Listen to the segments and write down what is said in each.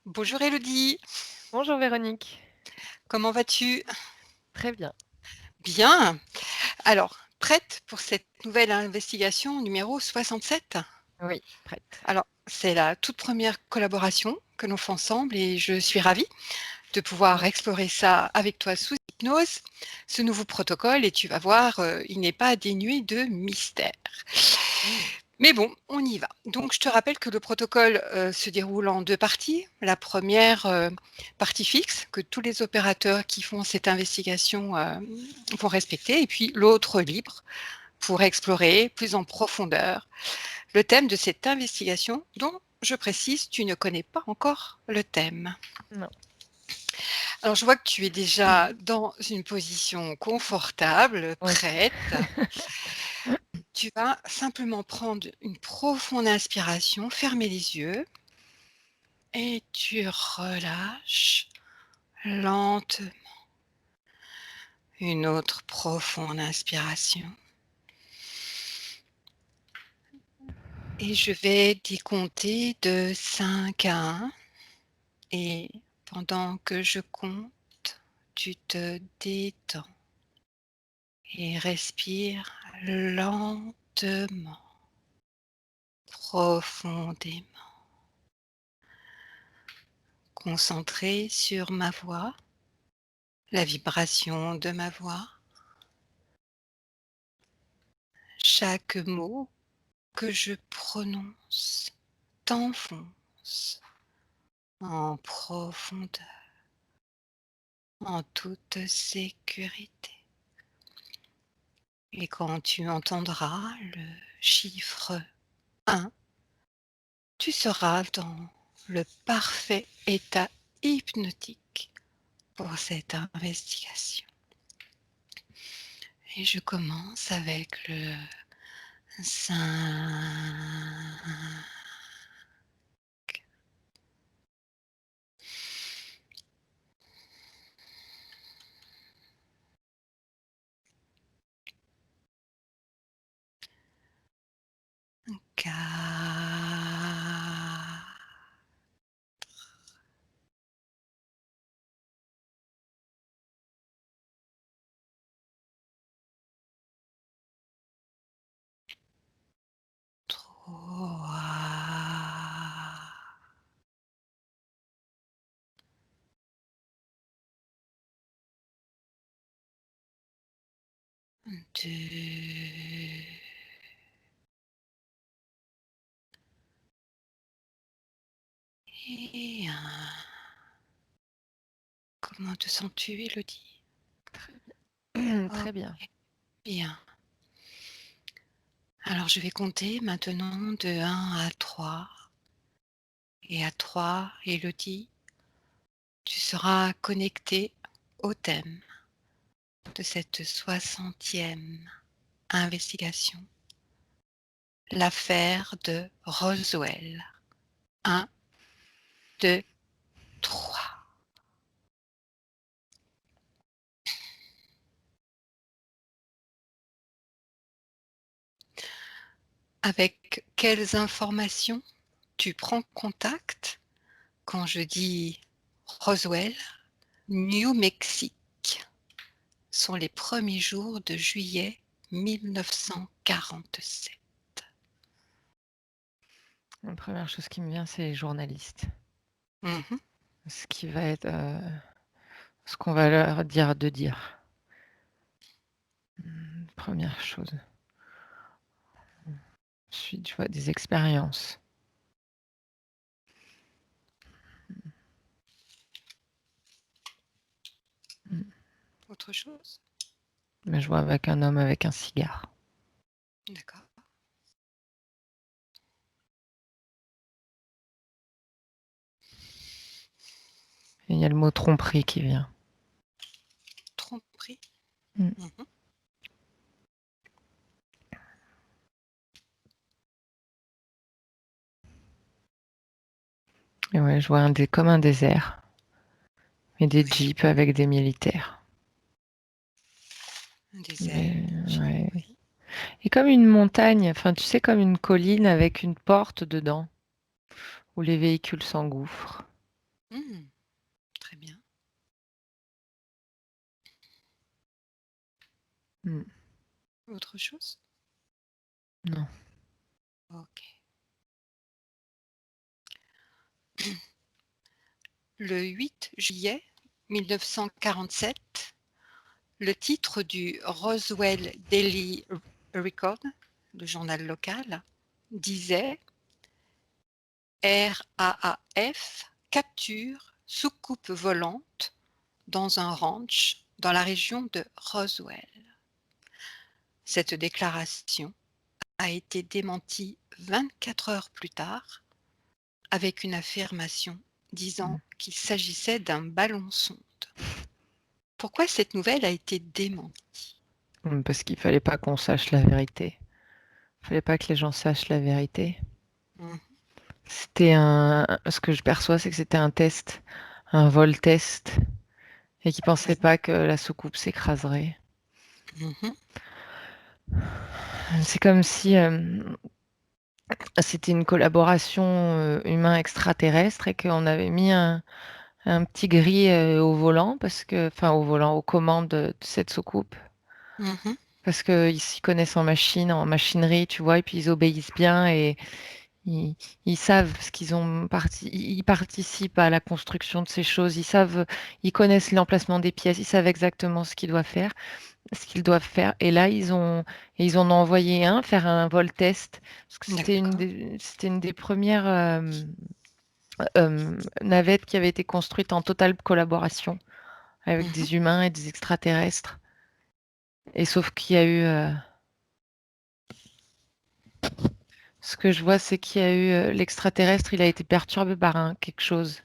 Bonjour Elodie, Bonjour Véronique. comment vas-tu? Très bien. Bien. Alors, prête pour cette nouvelle investigation numéro 67? Oui, prête. Alors, c'est la toute première collaboration que l'on fait ensemble et je suis ravie de pouvoir Ouais. explorer ça avec toi sous hypnose, ce nouveau protocole, et tu vas voir, il n'est pas dénué de mystère. Mmh. Mais bon, on y va. Donc je te rappelle que le protocole, se déroule en 2 parties. La première partie fixe que tous les opérateurs qui font cette investigation, vont respecter, et puis l'autre libre pour explorer plus en profondeur le thème de cette investigation dont, je précise, tu ne connais pas encore le thème. Non. Alors je vois que tu es déjà dans une position confortable, Oui. prête. Tu vas simplement prendre une profonde inspiration, fermer les yeux et tu relâches lentement. Une autre profonde inspiration. Et je vais décompter de 5 à 1 et pendant que je compte, tu te détends et respire lentement, profondément, concentré sur ma voix, la vibration de ma voix, chaque mot que je prononce t'enfonce en profondeur, en toute sécurité. Et quand tu entendras le chiffre 1, tu seras dans le parfait état hypnotique pour cette investigation. Et je commence avec le 5, 4, 3, 2 et 1. Comment te sens-tu, Élodie? Très bien. OK, bien. Alors je vais compter maintenant de 1 à 3 et à 3, Élodie, tu seras connectée au thème de cette 60e investigation, l'affaire de Roswell. 1, 2, 3. Avec quelles informations tu prends contact quand je dis Roswell, New Mexique? Sont les premiers jours de juillet 1947. La première chose qui me vient, c'est les journalistes. Mmh. Ce qui va être, ce qu'on va leur dire de dire. 1re chose. Ensuite, je vois des expériences. Mmh. Autre chose? Mais je vois avec un homme avec un cigare. D'accord. Et il y a le mot tromperie qui vient. Tromperie? Mmh. Mmh. Et ouais, je vois comme un désert, et des Oui, jeeps avec des militaires. un désert, Mais des jeeps, ouais. oui. Et comme une montagne, enfin, tu sais, comme une colline avec une porte dedans, où les véhicules s'engouffrent. Mmh, très bien. Mmh. Autre chose? Non. OK. Le 8 juillet 1947, le titre du Roswell Daily Record, le journal local, disait: RAAF capture soucoupe volante dans un ranch dans la région de Roswell. Cette déclaration a été démentie 24 heures plus tard avec une affirmation disant Mmh. qu'il s'agissait d'un ballon sonde. Pourquoi cette nouvelle a été démentie? Parce qu'il fallait pas qu'on sache la vérité. Il fallait pas que les gens sachent la vérité. Mmh. Ce que je perçois, c'est que c'était un test, un vol test, et qu'ils pensaient Oui. pas que la soucoupe s'écraserait. Mmh. C'est comme si c'était une collaboration humain-extraterrestre et qu'on avait mis un petit gris au volant, enfin au volant, aux commandes de cette soucoupe, Mmh. parce qu'ils s'y connaissent en machine, en machinerie, tu vois, et puis ils obéissent bien et ils, ils savent ce ils participent à la construction de ces choses, ils connaissent l'emplacement des pièces, ils savent exactement ce qu'ils doivent faire. Et là, ils en ont envoyé un faire un vol test, parce que D'accord. c'était une des premières navettes qui avait été construite en totale collaboration avec Mmh. des humains et des extraterrestres. Et sauf qu'il y a eu, ce que je vois, c'est qu'il y a eu l'extraterrestre, il a été perturbé par quelque chose.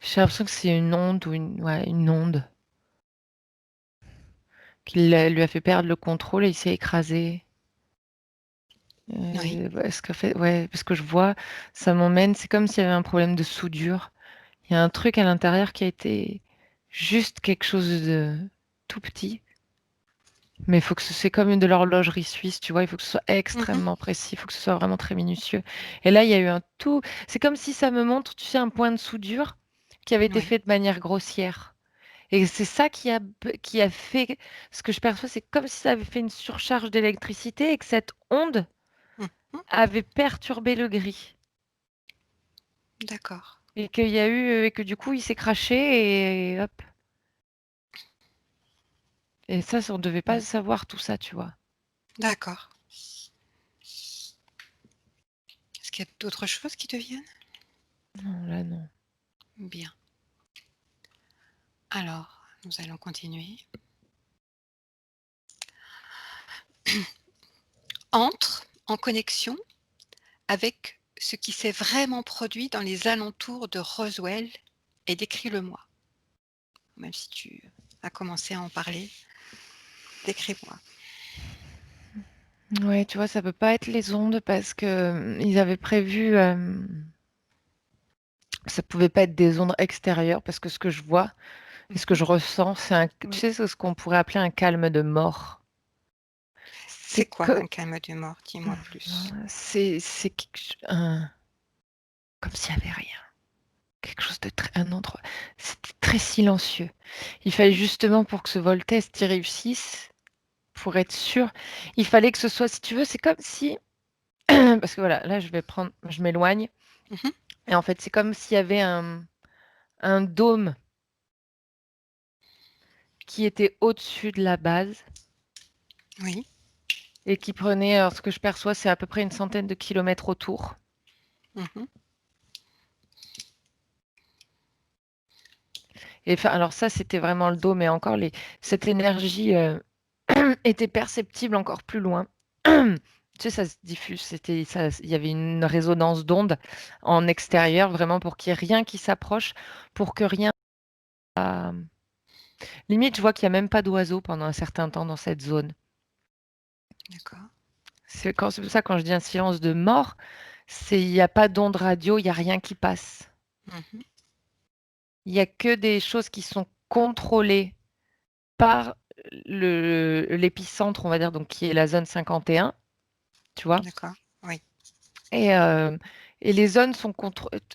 J'ai l'impression que c'est une onde ouais, une onde lui a fait perdre le contrôle et il s'est écrasé. Oui. Ouais, parce que je vois, ça m'emmène, c'est comme s'il y avait un problème de soudure. Il y a un truc à l'intérieur qui a été juste quelque chose de tout petit. Mais il faut que c'est comme de l'horlogerie suisse, tu vois, il faut que ce soit Mmh. extrêmement précis, il faut que ce soit vraiment très minutieux. Et là, il y a eu un tout. C'est comme si ça me montre, tu sais, un point de soudure qui avait été Oui. fait de manière grossière. Et c'est ça qui a fait. Ce que je perçois, c'est comme si ça avait fait une surcharge d'électricité et que cette onde Mmh mh. avait perturbé le gris. D'accord. Et qu'il y a eu. Et que du coup, il s'est craché et hop. Et ça, on ne devait pas Mmh. savoir tout ça, tu vois. D'accord. Est-ce qu'il y a d'autres choses qui te viennent? Non, là, non. Bien. Alors, nous allons continuer. Entre en connexion avec ce qui s'est vraiment produit dans les alentours de Roswell et décris-le-moi. Même si tu as commencé à en parler, décris-moi. Ouais, tu vois, ça peut pas être les ondes parce que ils avaient prévu. Ça pouvait pas être des ondes extérieures parce que ce que je vois et ce que Mmh. je ressens, tu Oui. sais, c'est ce qu'on pourrait appeler un calme de mort. C'est C'est quoi que un calme de mort? Dis-moi plus. c'est comme s'il y avait rien. Quelque chose de un endroit. C'était très silencieux. Il fallait justement pour que ce vol test y réussisse, pour être sûr, il fallait que ce soit, si tu veux, c'est comme si, parce que voilà, là je m'éloigne, Mmh. et en fait c'est comme s'il y avait un dôme qui était au-dessus de la base Oui. et qui prenait, alors ce que je perçois, c'est à peu près une centaine de kilomètres autour. Mmh. Et enfin, alors ça, c'était vraiment le dôme, et encore cette énergie était perceptible encore plus loin. Tu sais, ça se diffuse, il y avait une résonance d'ondes en extérieur, vraiment pour qu'il n'y ait rien qui s'approche, pour que rien. Limite, je vois qu'il n'y a même pas d'oiseaux pendant un certain temps dans cette zone. D'accord. C'est pour ça quand je dis un silence de mort, il n'y a pas d'ondes radio, il n'y a rien qui passe. Mmh. Il n'y a que des choses qui sont contrôlées par l'épicentre, on va dire, donc qui est la zone 51, tu vois. D'accord. Oui. Et, euh, et les zones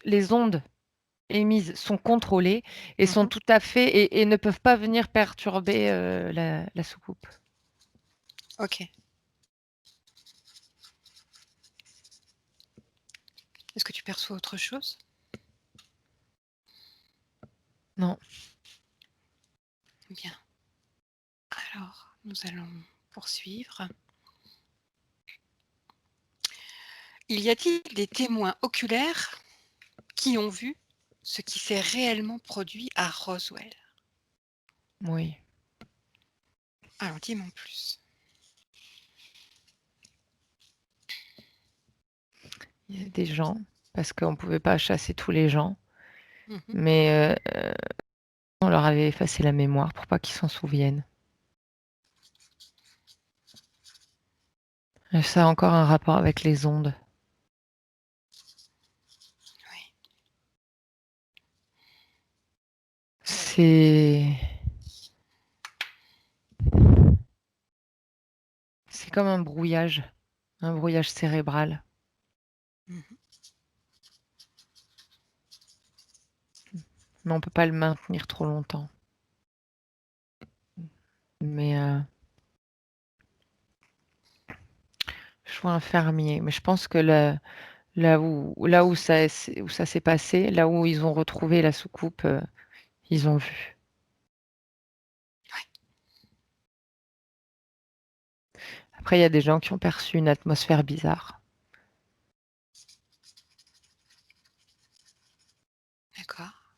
les ondes émises sont contrôlées et sont Mhm. tout à fait et ne peuvent pas venir perturber la soucoupe. Ok. Est-ce que tu perçois autre chose? Non. Bien. Alors, nous allons poursuivre. Y a-t-il des témoins oculaires qui ont vu ce qui s'est réellement produit à Roswell? Oui. Alors, dis-moi en plus. Il y a des gens, parce qu'on ne pouvait pas chasser tous les gens, Mhm. mais on leur avait effacé la mémoire pour pas qu'ils s'en souviennent. Et ça a encore un rapport avec les ondes. Oui. C'est comme un brouillage cérébral. Mhm. Mais on peut pas le maintenir trop longtemps. Mais je vois un fermier, mais je pense que là où ça s'est passé, là où ils ont retrouvé la soucoupe, ils ont vu. Après, il y a des gens qui ont perçu une atmosphère bizarre. D'accord.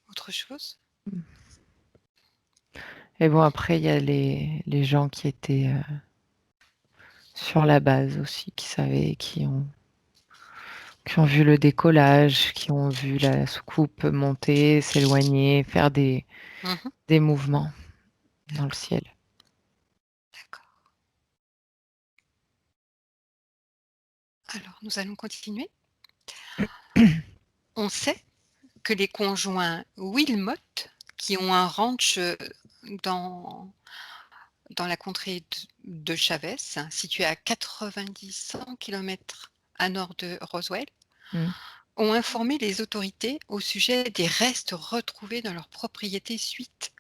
Autre chose? Et bon, après, il y a les gens qui étaient sur la base aussi, qui savaient, qui ont vu le décollage, qui ont vu la soucoupe monter, s'éloigner, faire Mhm. des mouvements dans le D'accord. ciel. D'accord. Alors, nous allons continuer. On sait que les conjoints Wilmot, qui ont un ranch dans, dans la contrée de Chavez, situé à 90-100 km à nord de Roswell, Mm. ont informé les autorités au sujet des restes retrouvés dans leur propriété suite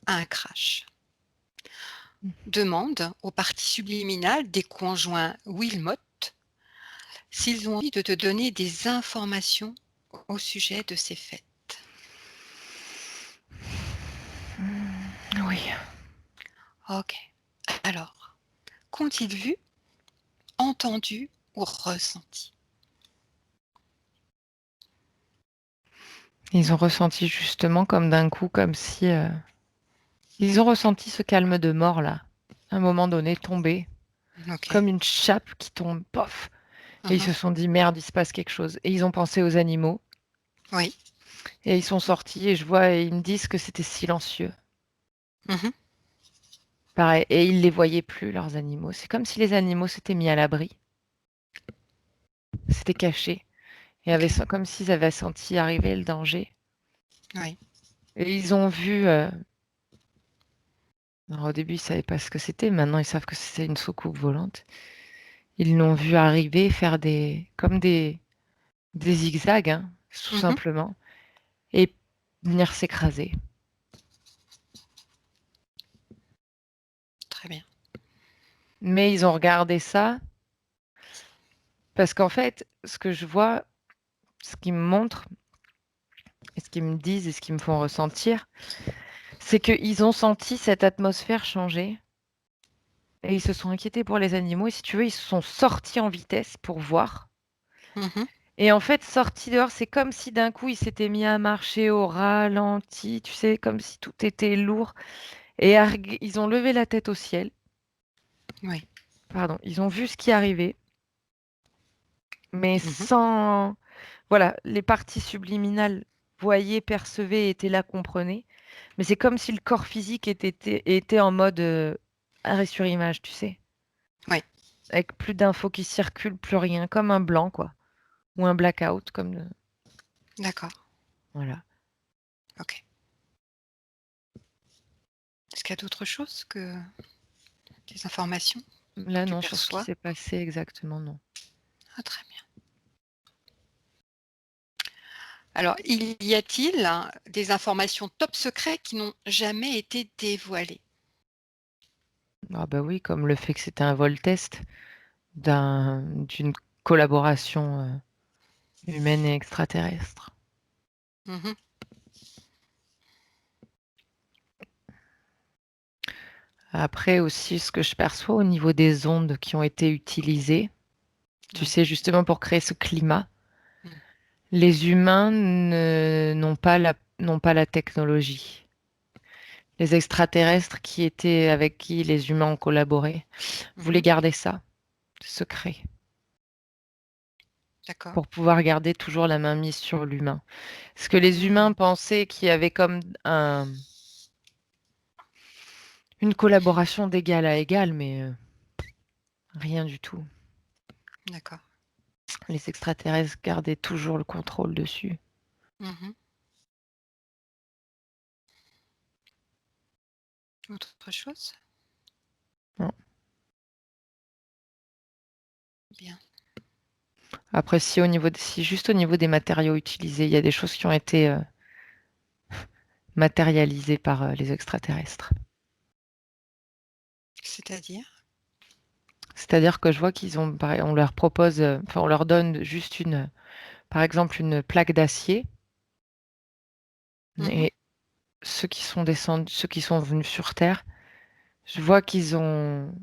à un crash. Demande aux parties subliminales des conjoints Wilmot s'ils ont envie de te donner des informations au sujet de ces faits. Oui. Ok. Alors, qu'ont-ils vu, entendu ou ressenti? Ils ont ressenti justement comme d'un coup, comme si ils ont ressenti ce calme de mort là, à un moment donné tomber, Ok. comme une chape qui tombe, pof. Et ils Mhm. se sont dit merde, il se passe quelque chose. Et ils ont pensé aux animaux. Oui. Et ils sont sortis et je vois, et ils me disent que c'était silencieux. Mhm. Pareil. Et ils les voyaient plus, leurs animaux. C'est comme si les animaux s'étaient mis à l'abri, s'étaient cachés. Et Ok. comme s'ils avaient senti arriver le danger. Oui. Et ils ont vu. Alors, au début, ils savaient pas ce que c'était. Maintenant, ils savent que c'est une soucoupe volante. Ils l'ont vu arriver, faire comme des zigzags, hein, tout Mhm. simplement, et venir s'écraser. Très bien. Mais ils ont regardé ça parce qu'en fait, ce que je vois, ce qu'ils me montrent, et ce qu'ils me disent et ce qu'ils me font ressentir, c'est qu'ils ont senti cette atmosphère changer et ils se sont inquiétés pour les animaux. Et si tu veux, ils se sont sortis en vitesse pour voir. Mhm. Et en fait, sortis dehors, c'est comme si d'un coup, ils s'étaient mis à marcher au ralenti, tu sais, comme si tout était lourd. Et ils ont levé la tête au ciel. Oui. Pardon, ils ont vu ce qui arrivait, mais Mhm. sans... Voilà, les parties subliminales voyaient, percevaient, étaient là, comprenaient. Mais c'est comme si le corps physique était en mode arrêt sur image, tu sais. Oui. Avec plus d'infos qui circulent, plus rien, comme un blanc, quoi. Ou un blackout, comme... D'accord. Voilà. Ok. Est-ce qu'il y a d'autres choses que des informations que Là, tu non, sur ce qui perçois? s'est passé exactement, non. Ah, très bien. Alors, y a-t-il des informations top secrets qui n'ont jamais été dévoilées? Ah bah oui, comme le fait que c'était un vol test d'une collaboration humaine et extraterrestre. Mmh. Après aussi, ce que je perçois au niveau des ondes qui ont été utilisées, tu Oui. sais, justement pour créer ce climat, Mmh. les humains n'ont pas la technologie. Les extraterrestres avec qui les humains ont collaboré voulaient Mmh. garder ça secret D'accord. pour pouvoir garder toujours la main mise sur l'humain. Parce que les humains Mmh. pensaient qu'il y avait comme une collaboration d'égal à égal, mais rien du tout. D'accord. Les extraterrestres gardaient toujours le contrôle dessus. Mmh. Autre chose? Non. Bien. Après, si juste au niveau des matériaux utilisés, il y a des choses qui ont été matérialisées par les extraterrestres. C'est-à-dire? C'est-à-dire que je vois on leur propose, enfin, on leur donne juste par exemple, une plaque d'acier. Mmh. Et ceux qui sont venus sur Terre, je vois qu'ils ont,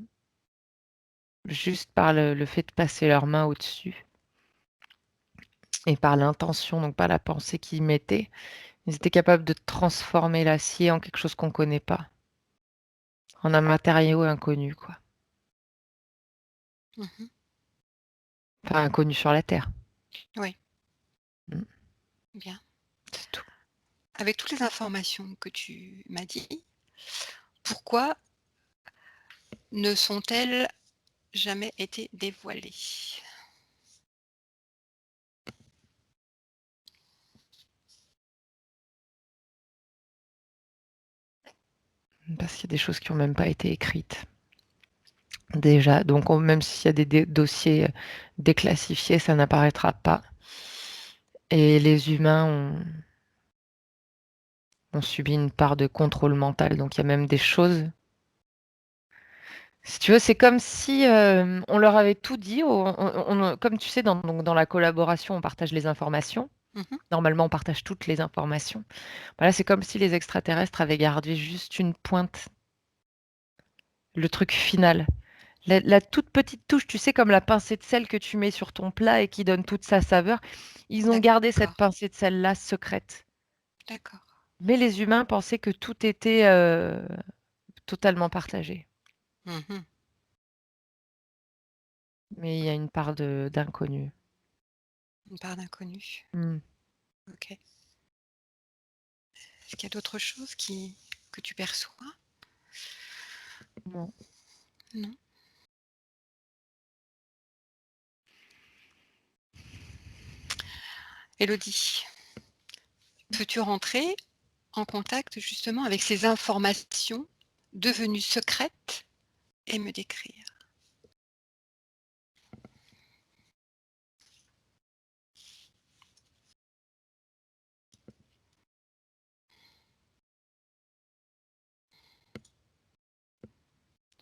juste par le fait de passer leurs mains au-dessus, et par l'intention, donc par la pensée qu'ils mettaient, ils étaient capables de transformer l'acier en quelque chose qu'on ne connaît pas, en un matériau inconnu, quoi. Mmh. Enfin, inconnu sur la Terre. Oui, Mm, bien. c'est tout. Avec toutes les informations que tu m'as dit, pourquoi ne sont-elles jamais été dévoilées? Parce qu'il y a des choses qui n'ont même pas été écrites. Déjà, donc même s'il y a des dossiers déclassifiés, ça n'apparaîtra pas. Et les humains ont subi une part de contrôle mental. Donc il y a même des choses. Si tu veux, c'est comme si on leur avait tout dit. Comme tu sais, donc dans la collaboration, on partage les informations. Mmh. Normalement, on partage toutes les informations. Voilà, c'est comme si les extraterrestres avaient gardé juste une pointe, le truc final. La toute petite touche, tu sais, comme la pincée de sel que tu mets sur ton plat et qui donne toute sa saveur. Ils ont gardé cette D'accord, pincée de sel-là secrète. d'accord. Mais les humains pensaient que tout était totalement partagé. Mmh. Mais il y a une part d'inconnu. Une part d'inconnu. Hmm. OK. Est-ce qu'il y a d'autres choses que tu perçois? Non. Non? Élodie, peux-tu rentrer en contact justement avec ces informations devenues secrètes et me décrire?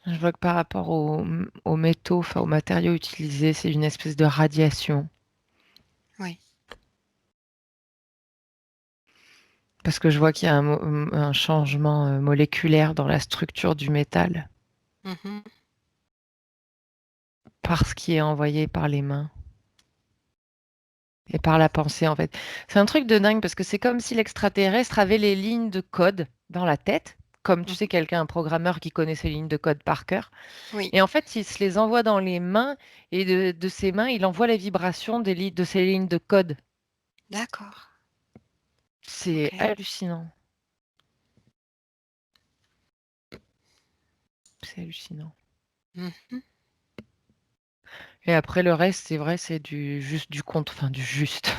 Je vois que par rapport aux métaux, enfin aux matériaux utilisés, c'est une espèce de radiation. Oui. Parce que je vois qu'il y a un changement moléculaire dans la structure du métal, Mmh. par ce qui est envoyé par les mains et par la pensée, en fait. C'est un truc de dingue parce que c'est comme si l'extraterrestre avait les lignes de code dans la tête, comme tu sais, Mmh. un programmeur qui connaît ses lignes de code par cœur. Oui, Et en fait, il se les envoie dans les mains et de ses mains, il envoie les vibrations de ces lignes de code. d'accord. C'est OK. hallucinant. C'est hallucinant. Mmh. Et après, le reste, c'est vrai, c'est juste du compte, enfin du juste,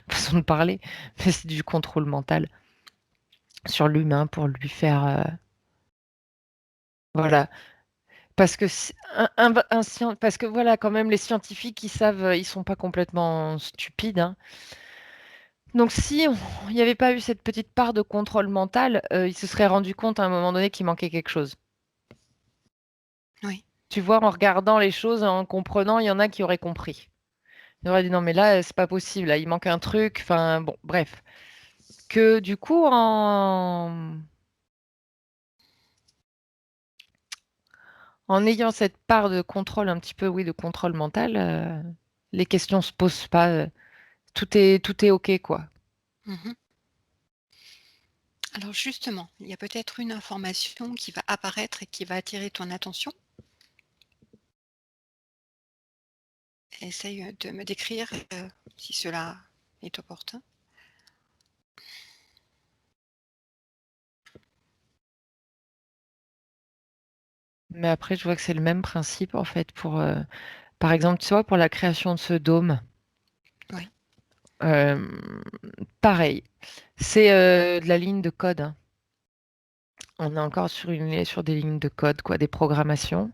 façon de parler, mais c'est du contrôle mental sur l'humain pour lui faire, voilà. Parce que parce que voilà, quand même, les scientifiques, ils savent, ils sont pas complètement stupides, hein. Donc si il n'y avait pas eu cette petite part de contrôle mental, il se serait rendu compte à un moment donné qu'il manquait quelque chose. Oui. Tu vois, en regardant les choses, en comprenant, il y en a qui auraient compris. Ils auraient dit non mais là, c'est pas possible, là, il manque un truc. Enfin bon, bref. Que du coup, en ayant cette part de contrôle un petit peu, oui, de contrôle mental, les questions se posent pas. Tout est OK, quoi. Mhm. Alors justement, il y a peut-être une information qui va apparaître et qui va attirer ton attention. Essaye de me décrire si cela est opportun. Mais après, je vois que c'est le même principe, en fait, par exemple, tu vois, pour la création de ce dôme. Oui. Pareil, c'est de la ligne de code, hein. On est encore sur des lignes de code, quoi, des programmations.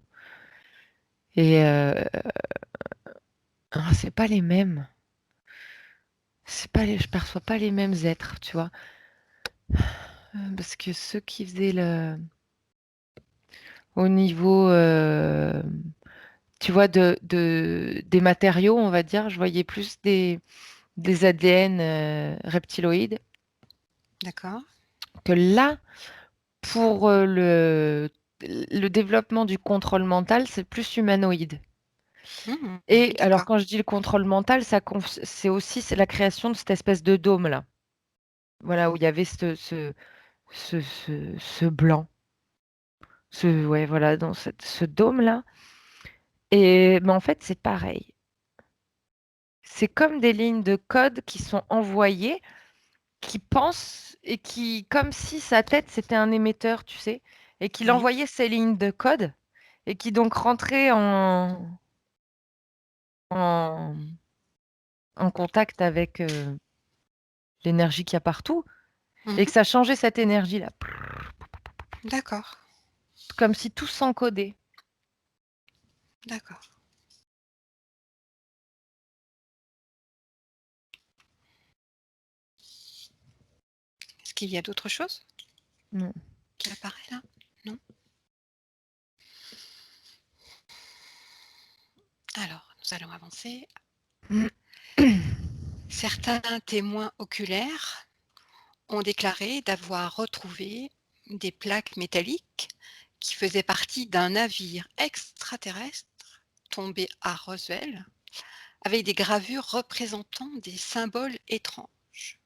Et c'est pas les mêmes. Je perçois pas les mêmes êtres, tu vois. Parce que ceux qui faisaient au niveau, tu vois, des matériaux, on va dire, je voyais plus des ADN reptiloïdes D'accord. que là, pour le développement du contrôle mental, c'est plus humanoïde. Mhm. Et alors, D'accord. quand je dis le contrôle mental, c'est la création de cette espèce de dôme-là. Voilà, où il y avait ce blanc. Ouais, voilà, dans ce dôme-là. Mais en fait, c'est pareil. C'est comme des lignes de code qui sont envoyées, qui pensent et qui, comme si sa tête, c'était un émetteur, tu sais, et qu'il Oui. envoyait ces lignes de code et qui donc rentraient en, en contact avec l'énergie qu'il y a partout et Mhm. que ça changeait cette énergie-là, D'accord. comme si tout s'encodait. D'accord. Est-ce qu'il y a d'autres choses Non. qui apparaissent là? Non. Alors, nous allons avancer. Certains témoins oculaires ont déclaré d'avoir retrouvé des plaques métalliques qui faisaient partie d'un navire extraterrestre tombé à Roswell avec des gravures représentant des symboles étranges.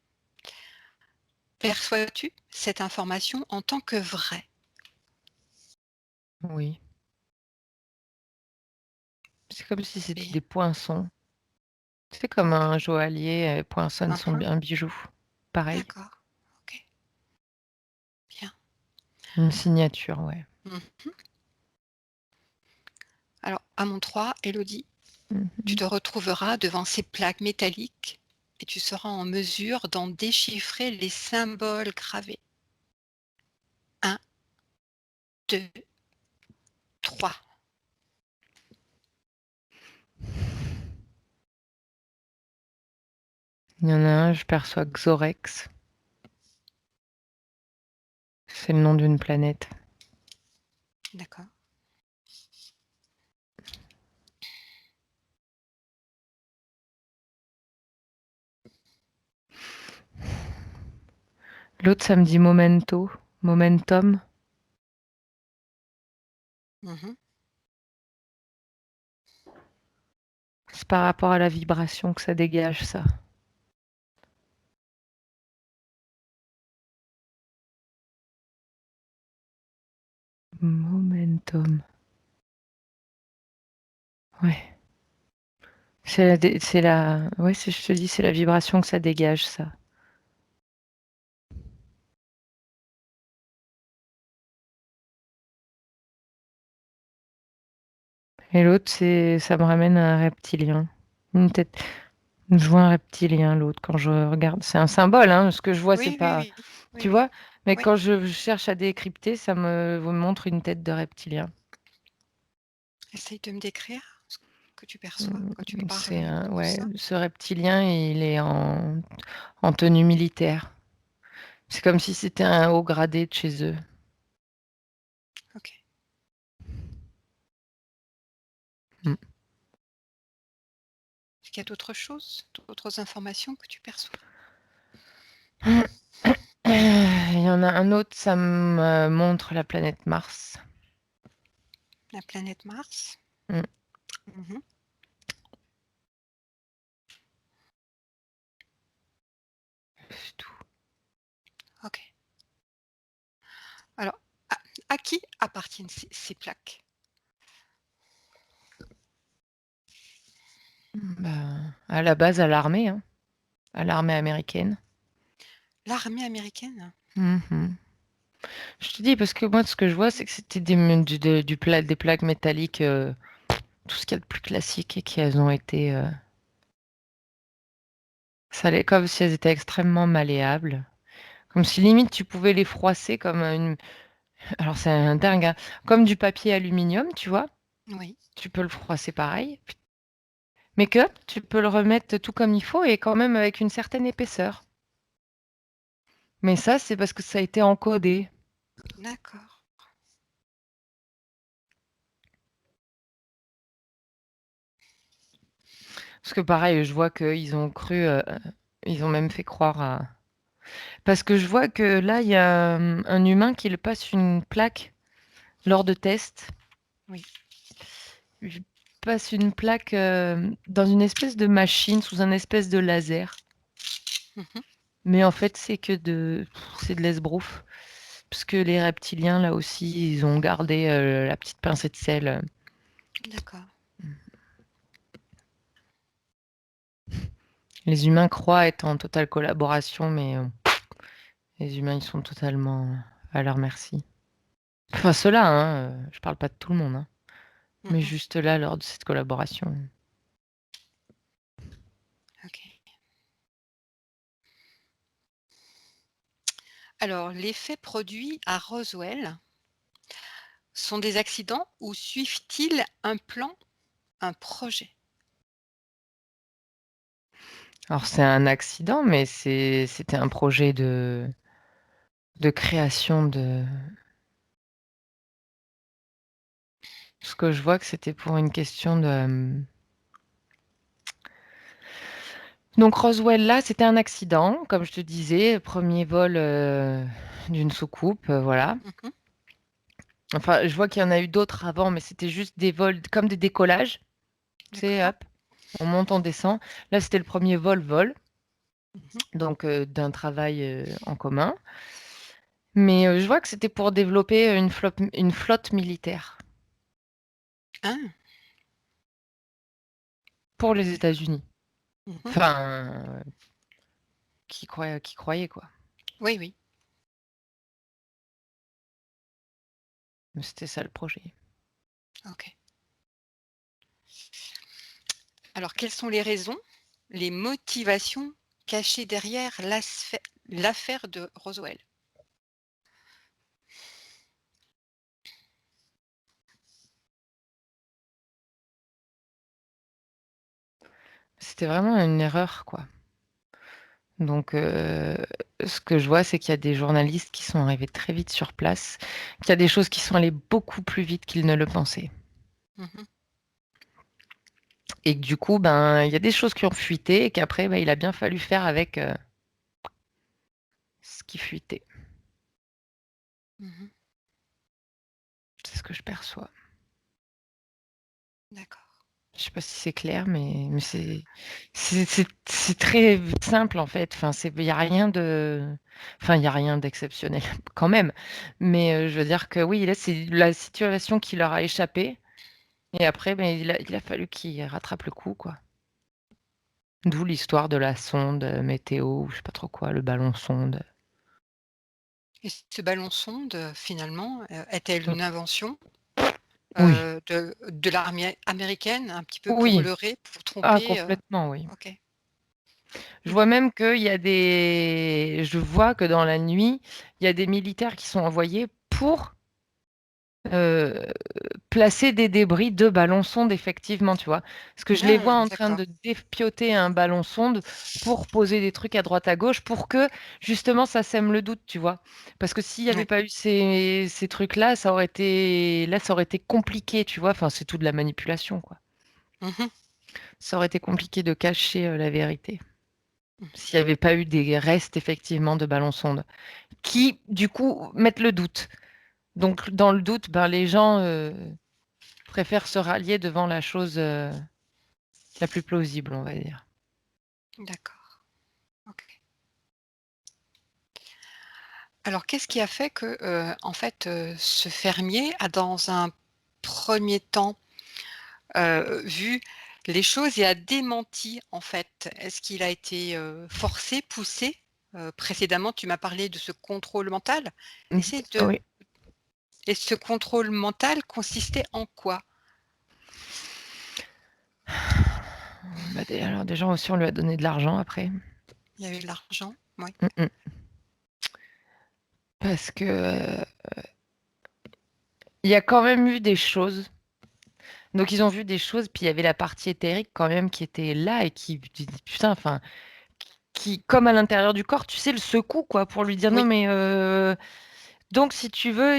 Perçois-tu cette information en tant que vraie? Oui. C'est comme si c'était Bien, des poinçons. C'est comme d'accord. un joaillier poinçonne Uhum. un bijou. Pareil. D'accord. Ok, bien. Une signature, ouais. Mhm. Alors, à mon 3, Elodie, tu Mhm. te retrouveras devant ces plaques métalliques et tu seras en mesure d'en déchiffrer les symboles gravés. Un, 2, 3. Il y en a un, je perçois Xorex. C'est le nom d'une planète. D'accord. L'autre, ça me dit Momento. Momentum. Mhm. C'est par rapport à la vibration que ça dégage, ça. Momentum. Ouais. Ouais, je te dis, c'est la vibration que ça dégage, ça. Et l'autre, ça me ramène à un reptilien. Une tête. Je vois un reptilien, l'autre, quand je regarde. C'est un symbole, hein. Ce que je vois, c'est Oui, oui, pas. oui. Oui, Tu oui. vois? Mais Oui. quand je cherche à décrypter, ça me montre une tête de reptilien. Essaye de me décrire ce que tu perçois quand tu parles C'est un de ouais, ça? ce reptilien, il est en tenue militaire. C'est comme si c'était un haut gradé de chez eux. OK. Mmh. Est-ce qu'il y a d'autres choses, d'autres informations que tu perçois? Il y en a un autre, ça me montre la planète Mars. La planète Mars? Mmh. Mmh. C'est tout. OK. Alors, à qui appartiennent ces plaques? Bah, à la base, à l'armée, hein, à l'armée américaine. L'armée américaine? Mmh. Je te dis parce que moi, ce que je vois, c'est que c'était des plaques métalliques, tout ce qu'il y a de plus classique et qu'elles ont été, ça allait comme si elles étaient extrêmement malléables. Comme si limite tu pouvais les froisser comme, une alors c'est un dingue, hein, comme du papier aluminium, tu vois? Oui. Tu peux le froisser pareil, mais que tu peux le remettre tout comme il faut et quand même avec une certaine épaisseur. Mais ça, c'est parce que ça a été encodé. D'accord. Parce que pareil, je vois qu'ils ont cru, ils ont même fait croire à parce que je vois que là, il y a, un humain qui le passe une plaque lors de tests. Oui. Il passe une plaque, dans une espèce de machine sous un espèce de laser. Mmh. Mais en fait, c'est de l'esbrouffe. Parce que les reptiliens, là aussi, ils ont gardé, la petite pincée de sel, D'accord. Les humains croient être en totale collaboration, mais, les humains, ils sont totalement à leur merci. Enfin ceux-là, hein, je parle pas de tout le monde, hein, mais Mmh. juste là, lors de cette collaboration. OK. Alors, les faits produits à Roswell sont des accidents ou suivent-ils un plan, un projet? Alors c'est un accident, mais c'était un projet de création de ce que je vois que c'était pour une question de, donc Roswell là, c'était un accident, comme je te disais, premier vol, d'une soucoupe, voilà. Mmh. Enfin, je vois qu'il y en a eu d'autres avant, mais c'était juste des vols comme des décollages, tu sais, D'accord. hop, on monte, on descend. Là, c'était le premier vol, Mmh. donc d'un travail, en commun. Mais, je vois que c'était pour développer, une flotte militaire Ah! pour les D'accord. États-Unis. Mmh. Enfin, qui croyaient, quoi. Oui, oui. Mais c'était ça le projet. OK. Alors, quelles sont les raisons, les motivations cachées derrière l'affaire de Roswell? C'était vraiment une erreur, quoi. Donc, ce que je vois, c'est qu'il y a des journalistes qui sont arrivés très vite sur place, qu'il y a des choses qui sont allées beaucoup plus vite qu'ils ne le pensaient Mmh. et que du coup, ben, il y a des choses qui ont fuité et qu'après, bah, il a bien fallu faire avec, ce qui fuitait. Mmh. C'est ce que je perçois. D'accord. Je sais pas si c'est clair, mais c'est très simple, en fait. Enfin, il y a rien de enfin, il y a rien d'exceptionnel quand même. Mais, je veux dire que oui, là, c'est la situation qui leur a échappé et après, beh, il a fallu qu'ils rattrapent le coup, quoi. D'où l'histoire de la sonde, météo ou je sais pas trop quoi, le ballon sonde. Et ce ballon sonde, finalement, est-elle Mmh. une invention, Oui, de l'armée américaine, un petit peu pour oui. leurrer, pour Ah tromper, complètement, oui. OK. Je vois Mmh. même qu'il y a je vois que dans la nuit, il y a des militaires qui sont envoyés pour euh, placer des débris de ballons sondes, effectivement, tu vois. Parce que je les vois en train D'accord. de dépioter un ballon sonde pour poser des trucs à droite à gauche pour que justement ça sème le doute, tu vois. Parce que s'il n'y avait Oui. pas eu ces trucs-là, ça aurait été compliqué, tu vois. Enfin, c'est tout de la manipulation, quoi. Mhm. Ça aurait été compliqué de cacher la vérité. S'il n'y avait pas eu des restes, effectivement, de ballons sondes qui, du coup, mettent le doute. Donc, dans le doute, ben, les gens préfèrent se rallier devant la chose la plus plausible, on va dire. D'accord. Ok. Alors, qu'est-ce qui a fait que, en fait, ce fermier a, dans un premier temps, vu les choses et a démenti, en fait? Est-ce qu'il a été, forcé, poussé? Précédemment, tu m'as parlé de ce contrôle mental. Mm. Essaie Ah de oui. Et ce contrôle mental consistait en quoi? Bah, alors déjà aussi, on lui a donné de l'argent après. Il y avait de l'argent? Oui. Mm, mm. Parce que il y a quand même eu des choses. Donc ils ont vu des choses, puis il y avait la partie éthérique quand même qui était là et qui, putain, enfin, qui, comme à l'intérieur du corps, tu sais, le secoue, quoi, pour lui dire non, Oui. mais donc si tu veux,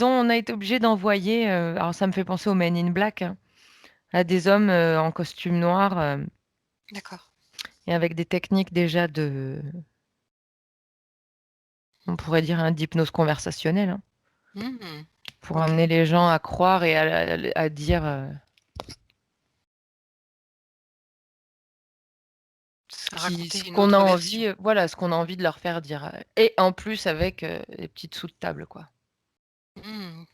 on a été obligé d'envoyer, alors ça me fait penser aux Men in Black, hein, à des hommes en costume noir D'accord. et avec des techniques déjà on pourrait dire, d'hypnose conversationnelle, hein, Mmh. pour OK. amener les gens à croire et à dire ce Raconter une qu'on a autre version. envie, voilà, ce qu'on a envie de leur faire dire. Et en plus avec des petites sous de table, quoi. Mmh.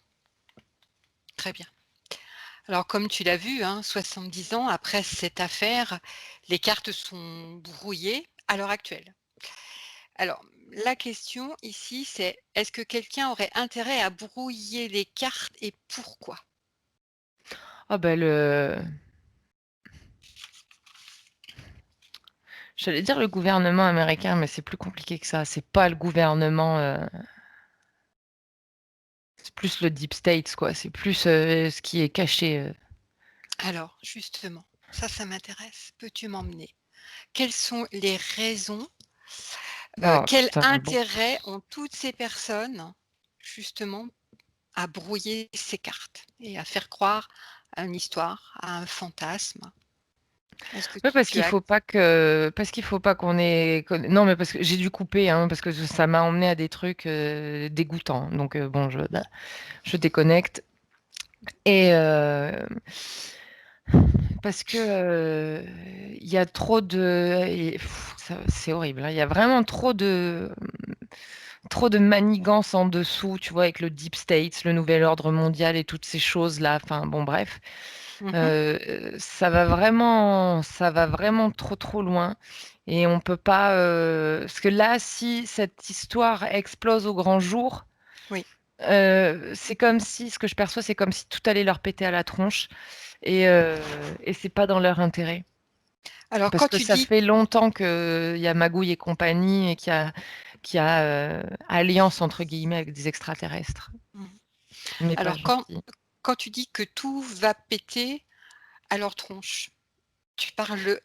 Très bien. Alors comme tu l'as vu, hein, 70 ans après cette affaire, les cartes sont brouillées à l'heure actuelle. Alors, la question ici, c'est: est-ce que quelqu'un aurait intérêt à brouiller les cartes et pourquoi? Ah ben j'allais dire le gouvernement américain, mais c'est plus compliqué que ça. C'est pas le gouvernement, c'est plus le deep states, quoi. C'est plus ce qui est caché. Alors justement, ça m'intéresse. Peux-tu m'emmener? Quelles sont les raisons, Oh quel putain, bon. intérêt ont toutes ces personnes, justement, à brouiller ces cartes et à faire croire à une histoire, à un fantasme? Est-ce que Ouais, tu as parce qu'il faut pas qu'on ait, non, mais parce que j'ai dû couper, hein, parce que ça m'a emmené à des trucs dégoûtants. Donc bon, je déconnecte. Et parce que il y a trop de, c'est horrible, hein, il y a vraiment trop de manigances en dessous, tu vois, avec le Deep States, le nouvel ordre mondial et toutes ces choses-là. Enfin, bon, bref. mmh Ça va vraiment trop trop loin et on peut pas parce que là, si cette histoire explose au grand jour, Oui. c'est comme si ce que je perçois, c'est comme si tout allait leur péter à la tronche et c'est pas dans leur intérêt. Alors Parce quand que tu ça dis fait longtemps qu'il y a Magouille et compagnie et qu'il y a alliance entre guillemets avec des extraterrestres, mmh, mais pas alors gentils. quand tu dis que tout va péter à leur tronche, tu parles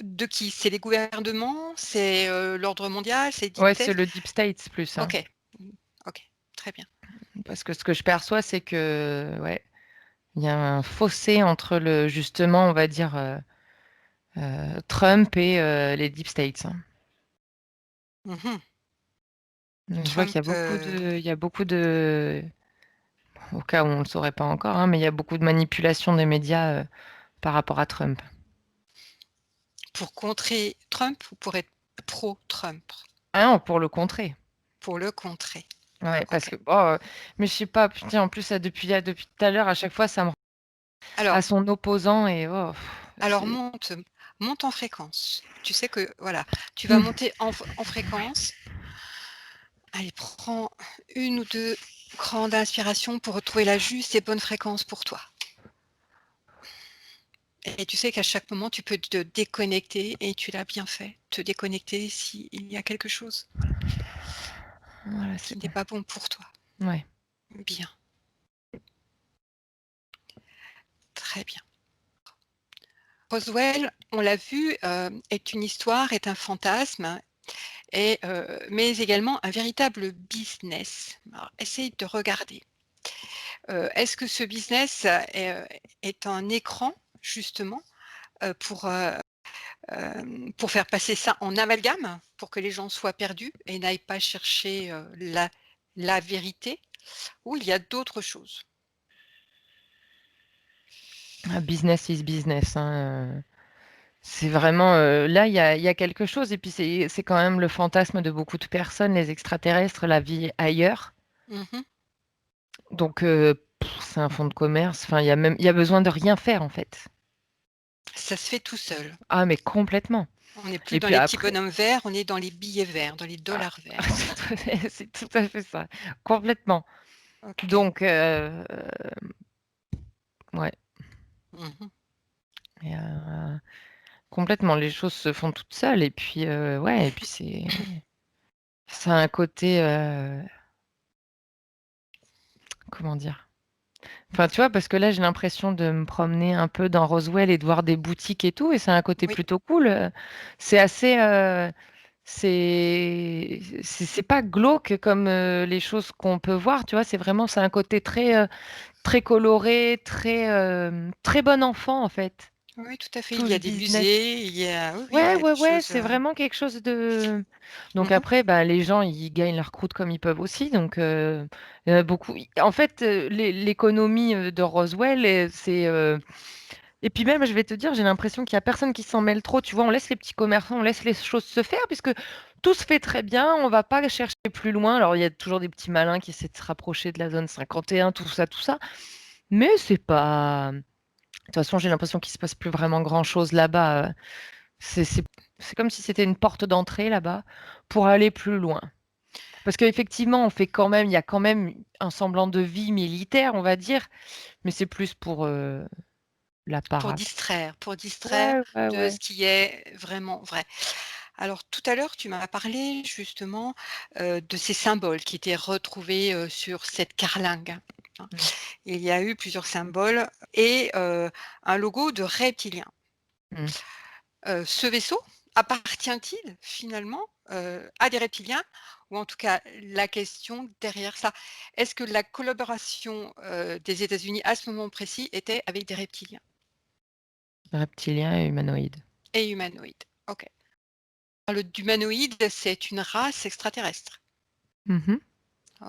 de qui? C'est les gouvernements? C'est, l'ordre mondial? C'est Deep Ouais, c'est State? le Deep States plus, hein. OK. Mmh, OK, très bien. Parce que ce que je perçois, c'est que ouais, il y a un fossé entre justement, on va dire, Trump et les Deep States, hein. Mmh. Donc je vois qu'il Trump, y a beaucoup de, au cas où on ne le saurait pas encore, hein, mais il y a beaucoup de manipulation des médias par rapport à Trump. pour contrer Trump ou pour être pro-Trump? Ah non, pour le contrer. Pour le contrer. Ouais, parce OK. que mais je sais pas, putain, en plus, ça, depuis tout à l'heure, à chaque fois, ça me à Alors son opposant et alors c'est monte en fréquence. Tu sais que voilà, tu vas monter en fréquence. Allez, prends une ou 2 grandes inspirations pour retrouver la juste et bonne fréquence pour toi. Et tu sais qu'à chaque moment, tu peux te déconnecter et tu l'as bien fait, te déconnecter s'il y a quelque chose voilà, qui c'est n'est bon. pas bon pour toi. Ouais. Bien. Très bien. Roswell, on l'a vu, est une histoire, est un fantasme mais également un véritable business. Alors essaye de regarder. Est-ce que ce business, est un écran justement, heu, pour, heu, pour faire passer ça en amalgame? Pour que les gens soient perdus et n'aillent pas chercher, la vérité? Ou il y a d'autres choses? Ah, business is business, hein, c'est vraiment, là, il y a quelque chose et puis c'est quand même le fantasme de beaucoup de personnes, les extraterrestres, la vie ailleurs. Mmh. Donc c'est un fonds de commerce, enfin, il y a besoin de rien faire, en fait. Ça se fait tout seul. Ah mais complètement On n'est plus et dans puis les petits après bonhommes verts, on est dans les billets verts, dans les ah, dollars verts. c'est tout à fait ça, complètement. OK. Donc ouais Mmh. et complètement, les choses se font toutes seules et puis, ouais et puis ça a un côté, comment dire? Enfin, tu vois? Parce que là, j'ai l'impression de me promener un peu dans Roswell et de voir des boutiques et tout et c'est un côté Oui, plutôt cool, c'est assez, c'est pas glauque comme, les choses qu'on peut voir, tu vois? C'est un côté très, très coloré, très, très bon enfant, en fait. oui, tout à fait. Il Tout y ce a des business. musées, oui, oui, il Ouais, y a ouais, des ouais, choses, c'est vraiment quelque chose de donc mmh. après, bah, les gens, ils gagnent leur croûte comme ils peuvent aussi donc il y en a beaucoup en fait, l'économie, de Roswell, et puis même, je vais te dire, j'ai l'impression qu'il y a personne qui s'en mêle trop, tu vois? On laisse les petits commerçants, on laisse les choses se faire puisque tout se fait très bien, on va pas chercher plus loin. Alors il y a toujours des petits malins qui essaient de se rapprocher de la zone 51, tout ça, mais c'est pas de toute façon, j'ai l'impression qu'il se passe plus vraiment grand-chose là-bas, c'est c'est c'est comme si c'était une porte d'entrée là-bas pour aller plus loin. Parce qu'effectivement, il y a quand même un semblant de vie militaire, on va dire, mais c'est plus pour, la parade. Pour distraire Ouais, ouais, de ouais. ce qui est vraiment vrai. Alors tout à l'heure, tu m'as parlé justement, de ces symboles qui étaient retrouvés, sur cette carlingue, hein. Mmh. Il y a eu plusieurs symboles et un logo de reptilien. Mmh. Ce vaisseau appartient-il finalement, à des reptiliens? Ou en tout cas, la question derrière ça, est-ce que la collaboration, des États-Unis à ce moment précis était avec des reptiliens Reptilien et humanoïde. et humanoïdes? OK. Le d'humanoïde, c'est une race extraterrestre? Mmh mh.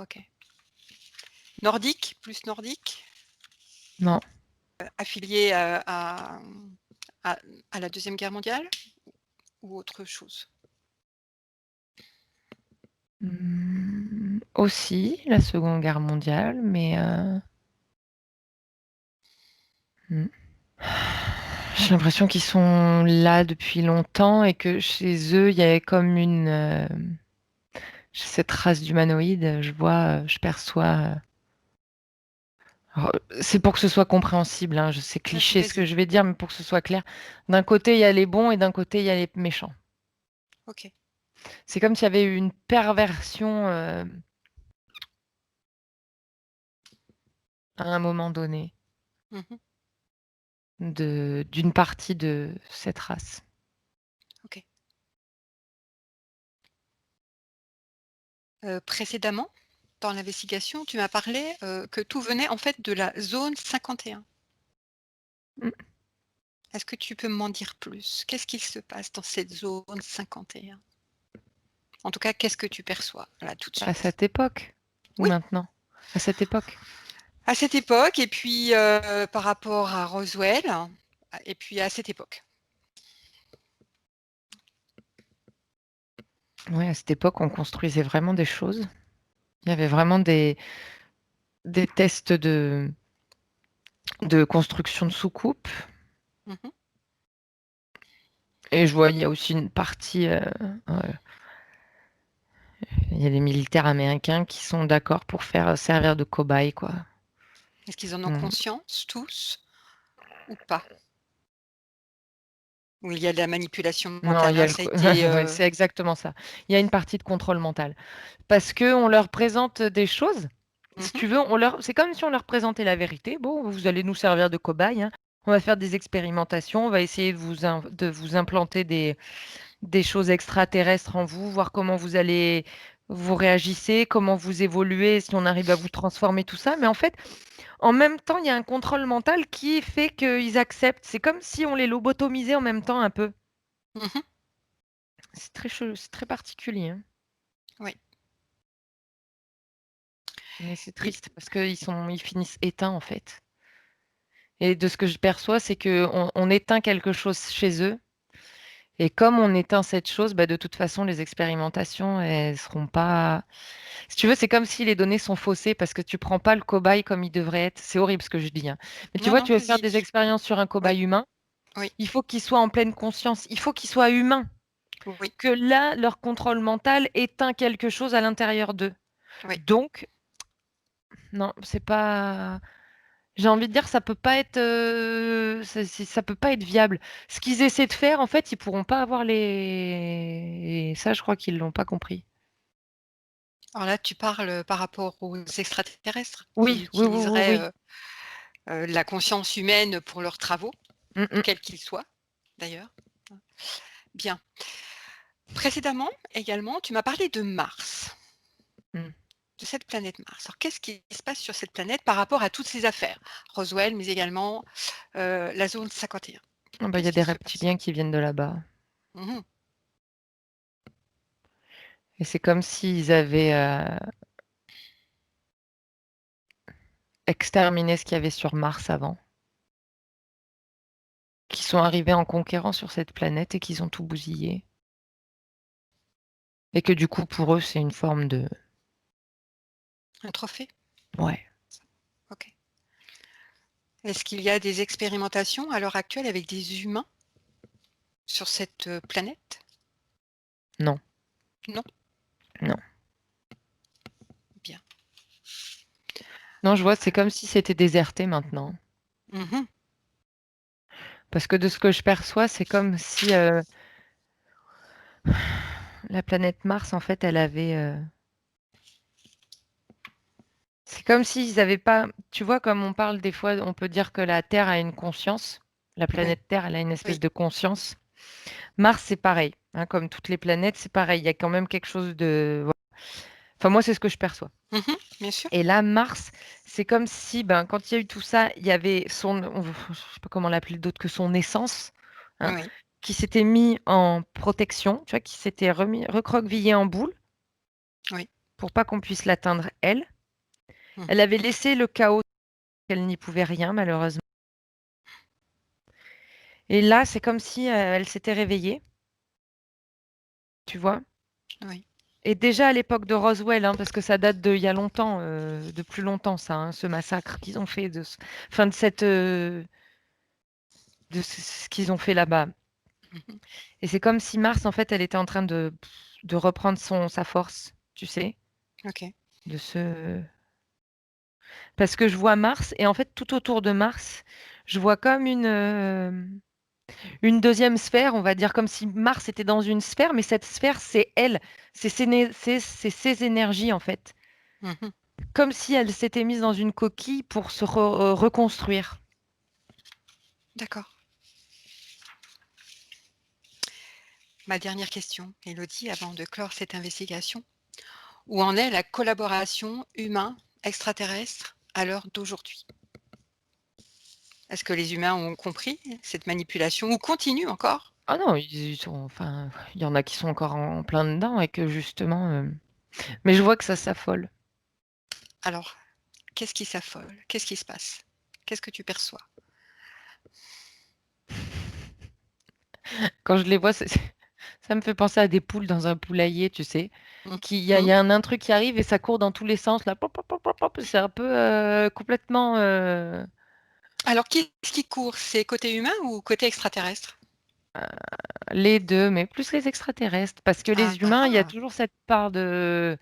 OK. Nordique, plus nordique? Non. Affilié, à à la 2e guerre mondiale ou autre chose? Aussi la Seconde Guerre mondiale, mais mmh. J'ai l'impression qu'ils sont là depuis longtemps et que chez eux, il y avait comme cette race d'humanoïdes, je perçois, alors, c'est pour que ce soit compréhensible, hein, c'est cliché ce que Vas-y. je vais dire, mais pour que ce soit clair. D'un côté, il y a les bons et d'un côté, il y a les méchants. OK. C'est comme s'il y avait eu une perversion, à un moment donné Mmh. d'une partie de cette race. OK. Précédemment, dans l'investigation, tu m'as parlé, que tout venait en fait de la zone 51. Mmh. Est-ce que tu peux m'en dire plus? Qu'est-ce qu'il se passe dans cette zone 51? En tout cas, qu'est-ce que tu perçois, là, tout de À suite? cette époque ou Oui, maintenant? À cette époque. à cette époque et puis, par rapport à Roswell et puis à cette époque. Ouais, à cette époque, on construisait vraiment des choses. Il y avait vraiment des tests de construction de soucoupes Mmh. et je vois, il y a aussi une partie, il y a les militaires américains qui sont d'accord pour faire servir de cobayes, quoi. Est-ce qu'ils en ont Mmh. conscience tous ou pas? Ou il y a de la manipulation Non, il mentale, y a hein? le Ça a co été, ouais, c'est exactement ça. Il y a une partie de contrôle mental. Parce qu'on leur présente des choses, si mmh. tu veux, c'est comme si on leur présentait la vérité: «Bon, vous allez nous servir de cobayes, hein». On va faire des expérimentations, on va essayer de vous implanter des choses extraterrestres en vous, voir comment vous réagissez, comment vous évoluez, si on arrive à vous transformer, tout ça. Mais en fait, en même temps, il y a un contrôle mental qui fait qu'ils acceptent. C'est comme si on les lobotomisait en même temps un peu. Mmh. C'est très particulier, hein. Oui. Mais c'est Et triste parce ils finissent éteints en fait. Et de ce que je perçois, c'est qu'on éteint quelque chose chez eux. Et comme on éteint cette chose, bah, de toute façon, les expérimentations, elles seront pas. Si tu veux, c'est comme si les données sont faussées parce que tu prends pas le cobaye comme il devrait être. C'est horrible ce que je dis, hein. Mais tu non, vois, non, tu veux faire vas-y. des expériences sur un Oui, cobaye humain, oui, il faut qu'il soit en pleine conscience, il faut qu'il soit humain. oui, Que là, leur contrôle mental éteint quelque chose à l'intérieur d'eux. oui. Donc, non, c'est pas. J'ai envie de dire, ça peut pas être, ça peut pas être viable. Ce qu'ils essaient de faire, en fait, ils pourront pas avoir les. Et ça, je crois qu'ils l'ont pas compris. Alors là, tu parles, par rapport aux extraterrestres qui Oui, oui, oui, oui, utiliseraient, oui. la conscience humaine pour leurs travaux, Mmh mh. quels qu'ils soient, d'ailleurs. Bien. Précédemment, également, tu m'as parlé de Mars, Mmh. de cette planète Mars. Alors qu'est-ce qui se passe sur cette planète par rapport à toutes ces affaires? Roswell, mais également, la zone 51. Ah bah, il y a Qu'est-ce qui des se passe? reptiliens qui viennent de là-bas Mmh. et c'est comme s'ils avaient, exterminé ce qu'il y avait sur Mars avant, qu'ils sont arrivés en conquérant sur cette planète et qu'ils ont tout bousillé et que du coup, pour eux, c'est une forme de Un trophée? ouais. OK. Est-ce qu'il y a des expérimentations à l'heure actuelle avec des humains sur cette, planète? Non, Non? non. Bien. Non, je vois, c'est comme si c'était déserté maintenant. Mmh. Parce que de ce que je perçois, c'est comme si, la planète Mars, en fait, elle avait, c'est comme s'ils avaient pas tu vois, comme on parle des fois, on peut dire que la Terre a une conscience. La Oui, planète Terre, elle a une oui. espèce de conscience. Mars, c'est pareil, hein, comme toutes les planètes, c'est pareil. Il y a quand même quelque chose de voi enfin, moi, c'est ce que je perçois Mmh. Bien sûr. et là, Mars, c'est comme si, ben, quand il y a eu tout ça, il y avait je sais pas comment l'appeler d'autre que son essence, hein, Oui, qui s'était mis en protection, tu vois? Qui s'était recroquevillé en boule oui. pour pas qu'on puisse l'atteindre elle. Mmh. Elle avait laissé le chaos, qu'elle n'y pouvait rien malheureusement et là, c'est comme si, elle s'était réveillée, tu vois? Oui. Et déjà à l'époque de Roswell, hein, parce que ça date d'il y a longtemps, de plus longtemps ça, hein, ce massacre qu'ils ont fait enfin de ce qu'ils ont fait là-bas. Mmh. Et c'est comme si Mars, en fait, elle était en train de reprendre sa force, tu sais? OK. De se Parce que je vois Mars et en fait, tout autour de Mars, je vois comme une 2e sphère, on va dire, comme si Mars était dans une sphère, mais cette sphère, c'est elle, c'est ses énergies, en fait. Mmh. Comme si elle s'était mise dans une coquille pour se reconstruire. D'accord. Ma dernière question, Élodie, avant de clore cette investigation. Où en est la collaboration humain-extraterrestre à l'heure d'aujourd'hui? Est-ce que les humains ont compris cette manipulation ou continuent encore? Ah non, ils sont enfin, il y en a qui sont encore en plein dedans et que justement, mais je vois que ça s'affole. Alors, qu'est-ce qui s'affole? Qu'est-ce qui se passe? Qu'est-ce que tu perçois? Quand je les vois, ça me fait penser à des poules dans un poulailler, tu sais? Mmh Il mh. y a un intrus qui arrive et ça court dans tous les sens là, pop, pop, pop, pop, pop. C'est un peu, complètement, Alors qu'est-ce qui court? C'est côté humain ou côté extraterrestre? les 2, mais plus les extraterrestres. Parce que les Ah humains, il y a ah! toujours cette part de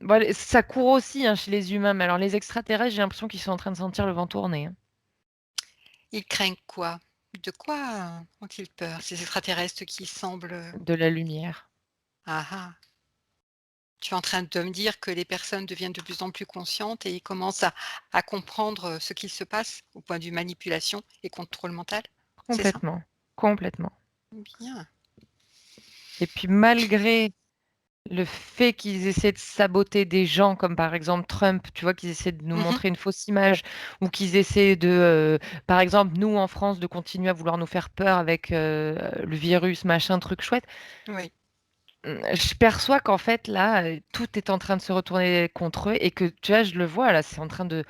bah, les ça court aussi, hein, chez les humains, mais alors les extraterrestres, j'ai l'impression qu'ils sont en train de sentir le vent tourner, hein. Ils craignent quoi? De quoi ont-ils peur, ces extraterrestres qui semblent, De la lumière. ah ah! Tu es en train de me dire que les personnes deviennent de plus en plus conscientes et commencent à comprendre ce qu'il se passe au point de vue manipulation et contrôle mental? C'est ça? Complètement, complètement. Bien. Et puis malgré le fait qu'ils essaient de saboter des gens comme par exemple Trump, tu vois? Qu'ils essaient de nous Mmh. montrer une fausse image ou qu'ils essaient de, par exemple, nous en France, de continuer à vouloir nous faire peur avec, le virus, machin, truc chouette. Oui. Je perçois qu'en fait là, tout est en train de se retourner contre eux et que, tu vois? Je le vois là, c'est en train de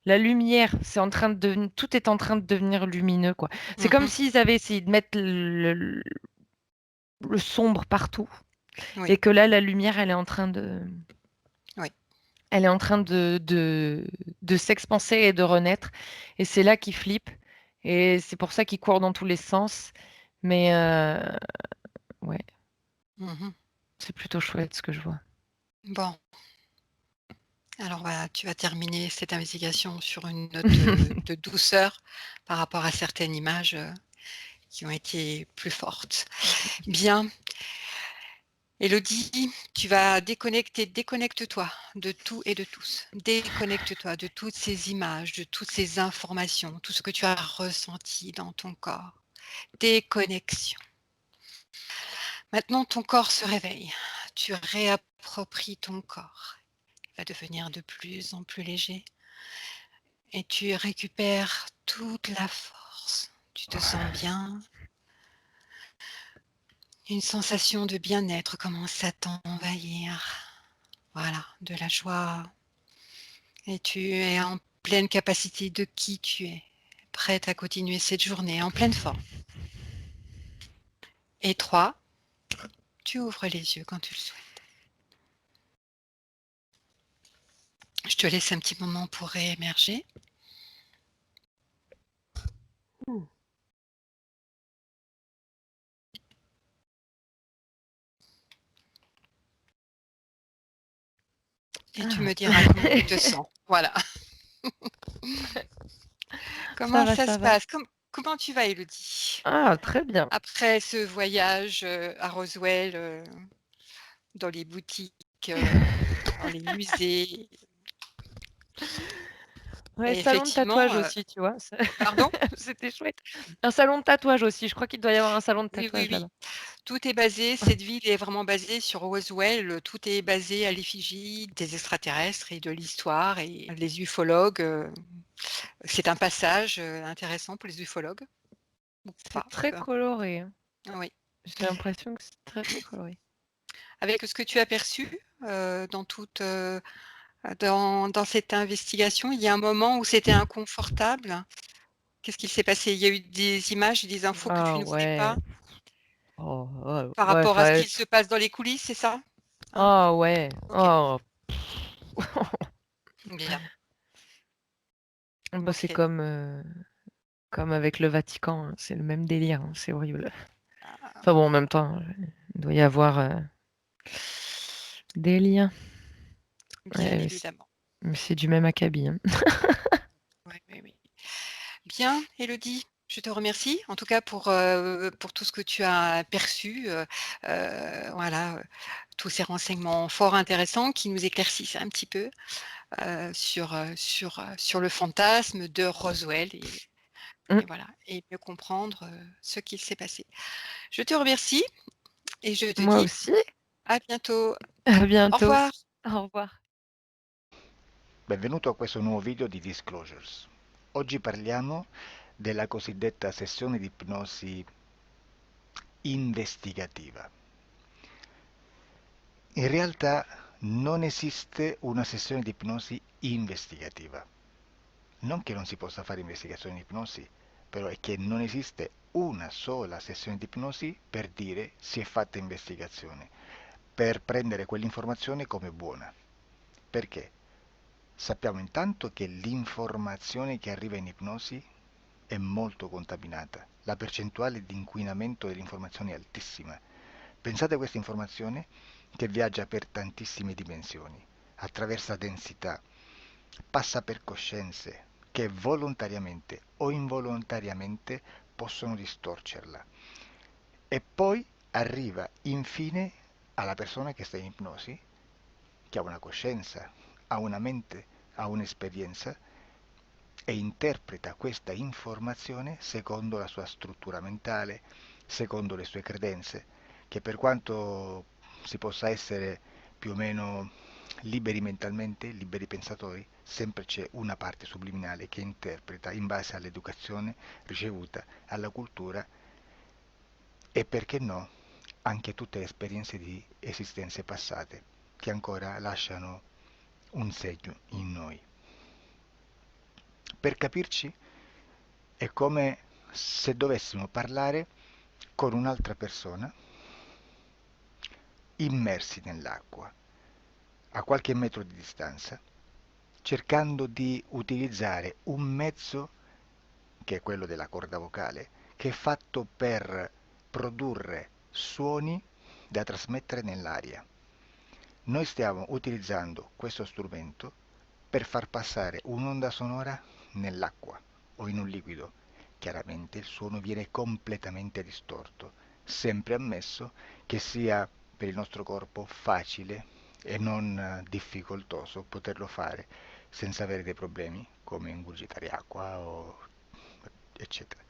la lumière, c'est en train de deveni tout est en train de devenir lumineux, quoi. C'est comme Mmh. s'ils avaient essayé de mettre le sombre partout Oui, et que là, la lumière, elle est en train de oui. elle est en train de s'expanser et de renaître et c'est là qu'ils flippent et c'est pour ça qu'ils courent dans tous les sens. Mais ouais, Mmh. c'est plutôt chouette ce que je vois. Bon, alors voilà, tu vas terminer cette investigation sur une note de douceur par rapport à certaines images, qui ont été plus fortes. Bien. Élodie, tu vas déconnecter, déconnecte-toi de tout et de tous. Déconnecte-toi de toutes ces images, de toutes ces informations, tout ce que tu as ressenti dans ton corps. Déconnexion. Maintenant, ton corps se réveille. Tu réappropries ton corps. Il va devenir de plus en plus léger et tu récupères toute la force. Tu te sens bien. Une sensation de bien-être commence à t'envahir. Voilà, de la joie. Et tu es en pleine capacité de qui tu es, prête à continuer cette journée en pleine forme. Et 3, tu ouvres les yeux quand tu le souhaites. Je te laisse un petit moment pour réémerger. Et tu Ah, me diras comment tu te sens. Voilà. ça Comment va, ça ça se va. passe? Comment tu vas, Élodie? Ah, très bien. Après ce voyage, à Roswell, dans les boutiques, dans les musées Ouais, et salon de effectivement, tatouage aussi, tu vois? Ça pardon? c'était chouette. Un salon de tatouage aussi, je crois qu'il doit y avoir un salon de Oui, oui, tatouage oui. là-bas. Tout est basé cette ville est vraiment basée sur Roswell, tout est basé à l'effigie des extraterrestres et de l'histoire et les ufologues, c'est un passage, intéressant pour les ufologues ou C'est pas, très peu importe. coloré, hein. Oui. J'ai l'impression que c'est très, très coloré. Avec ce que tu as perçu, dans toute, dans cette investigation, il y a un moment où c'était inconfortable? Qu'est-ce qu'il s'est passé? Il y a eu des images et des infos que tu Ah ne voulais ouais. pas Oh, ouais, par ouais, rapport à ce enfin, qu'il se passe dans les coulisses, c'est ça? Hein? ah ouais. OK, Oh. bien, Bah, c'est OK. comme avec le Vatican, hein, c'est le même délire, hein, c'est horrible. Ah, Enfin bon, en même temps, il doit y avoir, des liens. bien Ouais, évidemment. mais c'est du même acabit, hein. Oui, oui, oui. Bien, Élodie, je te remercie en tout cas pour tout ce que tu as perçu, voilà, tous ces renseignements fort intéressants qui nous éclaircissent un petit peu, sur le fantasme de Roswell Mmh. et voilà et mieux comprendre, ce qu'il s'est passé. Je te remercie et je te Moi dis aussi. à bientôt. À Au bientôt. revoir. Au revoir. Benvenuto a questo nuovo video di Disclosures. Oggi parliamo della cosiddetta sessione di ipnosi investigativa. In realtà non esiste una sessione di ipnosi investigativa. Non che non si possa fare investigazione di ipnosi, però è che non esiste una sola sessione di ipnosi per dire si è fatta investigazione, per prendere quell'informazione come buona. Perché? Sappiamo intanto che l'informazione che arriva in ipnosi è molto contaminata, la percentuale di inquinamento dell'informazione è altissima. Pensate a questa informazione che viaggia per tantissime dimensioni, attraversa densità, passa per coscienze che volontariamente o involontariamente possono distorcerla e poi arriva infine alla persona che sta in ipnosi che ha una coscienza, ha una mente, ha un'esperienza e interpreta questa informazione secondo la sua struttura mentale, secondo le sue credenze, che per quanto si possa essere più o meno liberi mentalmente, liberi pensatori, sempre c'è una parte subliminale che interpreta in base all'educazione ricevuta, alla cultura e perché no, anche tutte le esperienze di esistenze passate che ancora lasciano un segno in noi. Per capirci, è come se dovessimo parlare con un'altra persona immersi nell'acqua, a qualche metro di distanza, cercando di utilizzare un mezzo, che è quello della corda vocale, che è fatto per produrre suoni da trasmettere nell'aria. Noi stiamo utilizzando questo strumento per far passare un'onda sonora nell'acqua o in un liquido. Chiaramente il suono viene completamente distorto, sempre ammesso che sia per il nostro corpo facile e non difficoltoso poterlo fare senza avere dei problemi come ingurgitare acqua o eccetera.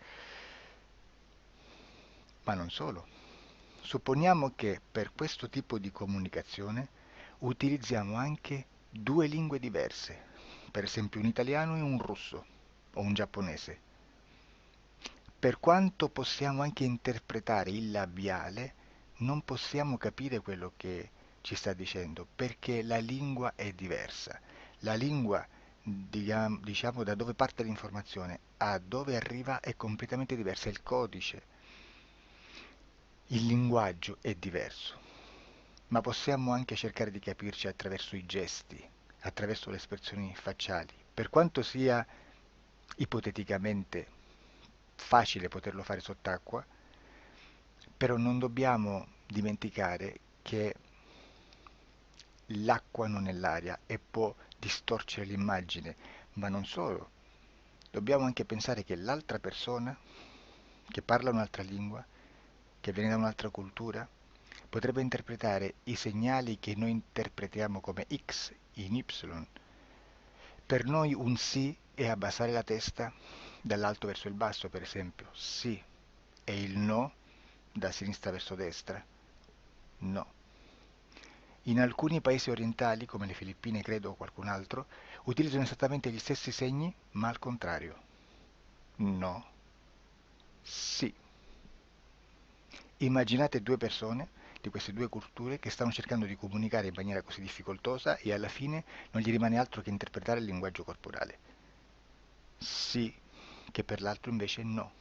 Ma non solo. Supponiamo che per questo tipo di comunicazione utilizziamo anche due lingue diverse, per esempio un italiano e un russo o un giapponese. Per quanto possiamo anche interpretare il labiale, non possiamo capire quello che ci sta dicendo, perché la lingua è diversa. La lingua, diciamo, da dove parte l'informazione a dove arriva è completamente diversa, il codice, il linguaggio è diverso, ma possiamo anche cercare di capirci attraverso i gesti, attraverso le espressioni facciali. Per quanto sia ipoteticamente facile poterlo fare sott'acqua, però non dobbiamo dimenticare che l'acqua non è l'aria e può distorcere l'immagine, ma non solo. Dobbiamo anche pensare che l'altra persona, che parla un'altra lingua, che viene da un'altra cultura, potrebbe interpretare i segnali che noi interpretiamo come X in Y. Per noi un sì è abbassare la testa dall'alto verso il basso, per esempio, sì, e il no da sinistra verso destra, no. In alcuni paesi orientali, come le Filippine credo o qualcun altro, utilizzano esattamente gli stessi segni, ma al contrario. No, sì. Immaginate due persone di queste due culture che stanno cercando di comunicare in maniera così difficoltosa e alla fine non gli rimane altro che interpretare il linguaggio corporale. Sì, che per l'altro invece no.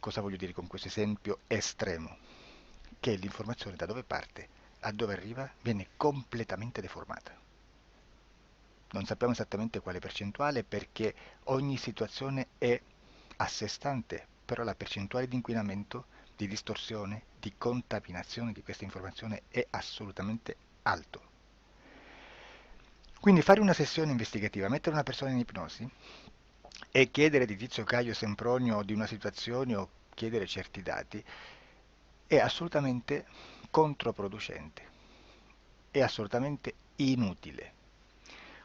Cosa voglio dire con questo esempio estremo? Che l'informazione da dove parte a dove arriva viene completamente deformata. Non sappiamo esattamente quale percentuale perché ogni situazione è a sé stante, però la percentuale di inquinamento, di distorsione, di contaminazione di questa informazione è assolutamente alto. Quindi fare una sessione investigativa, mettere una persona in ipnosi e chiedere di Tizio Caio Sempronio di una situazione o chiedere certi dati è assolutamente controproducente, è assolutamente inutile.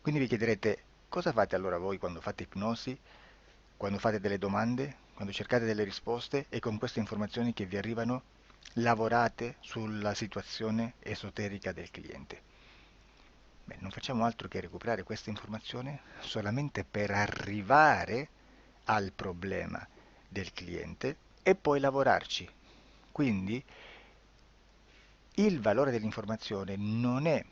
Quindi vi chiederete cosa fate allora voi quando fate ipnosi, quando fate delle domande, quando cercate delle risposte e con queste informazioni che vi arrivano lavorate sulla situazione esoterica del cliente. Beh, non facciamo altro che recuperare questa informazione solamente per arrivare al problema del cliente e poi lavorarci. Quindi il valore dell'informazione non è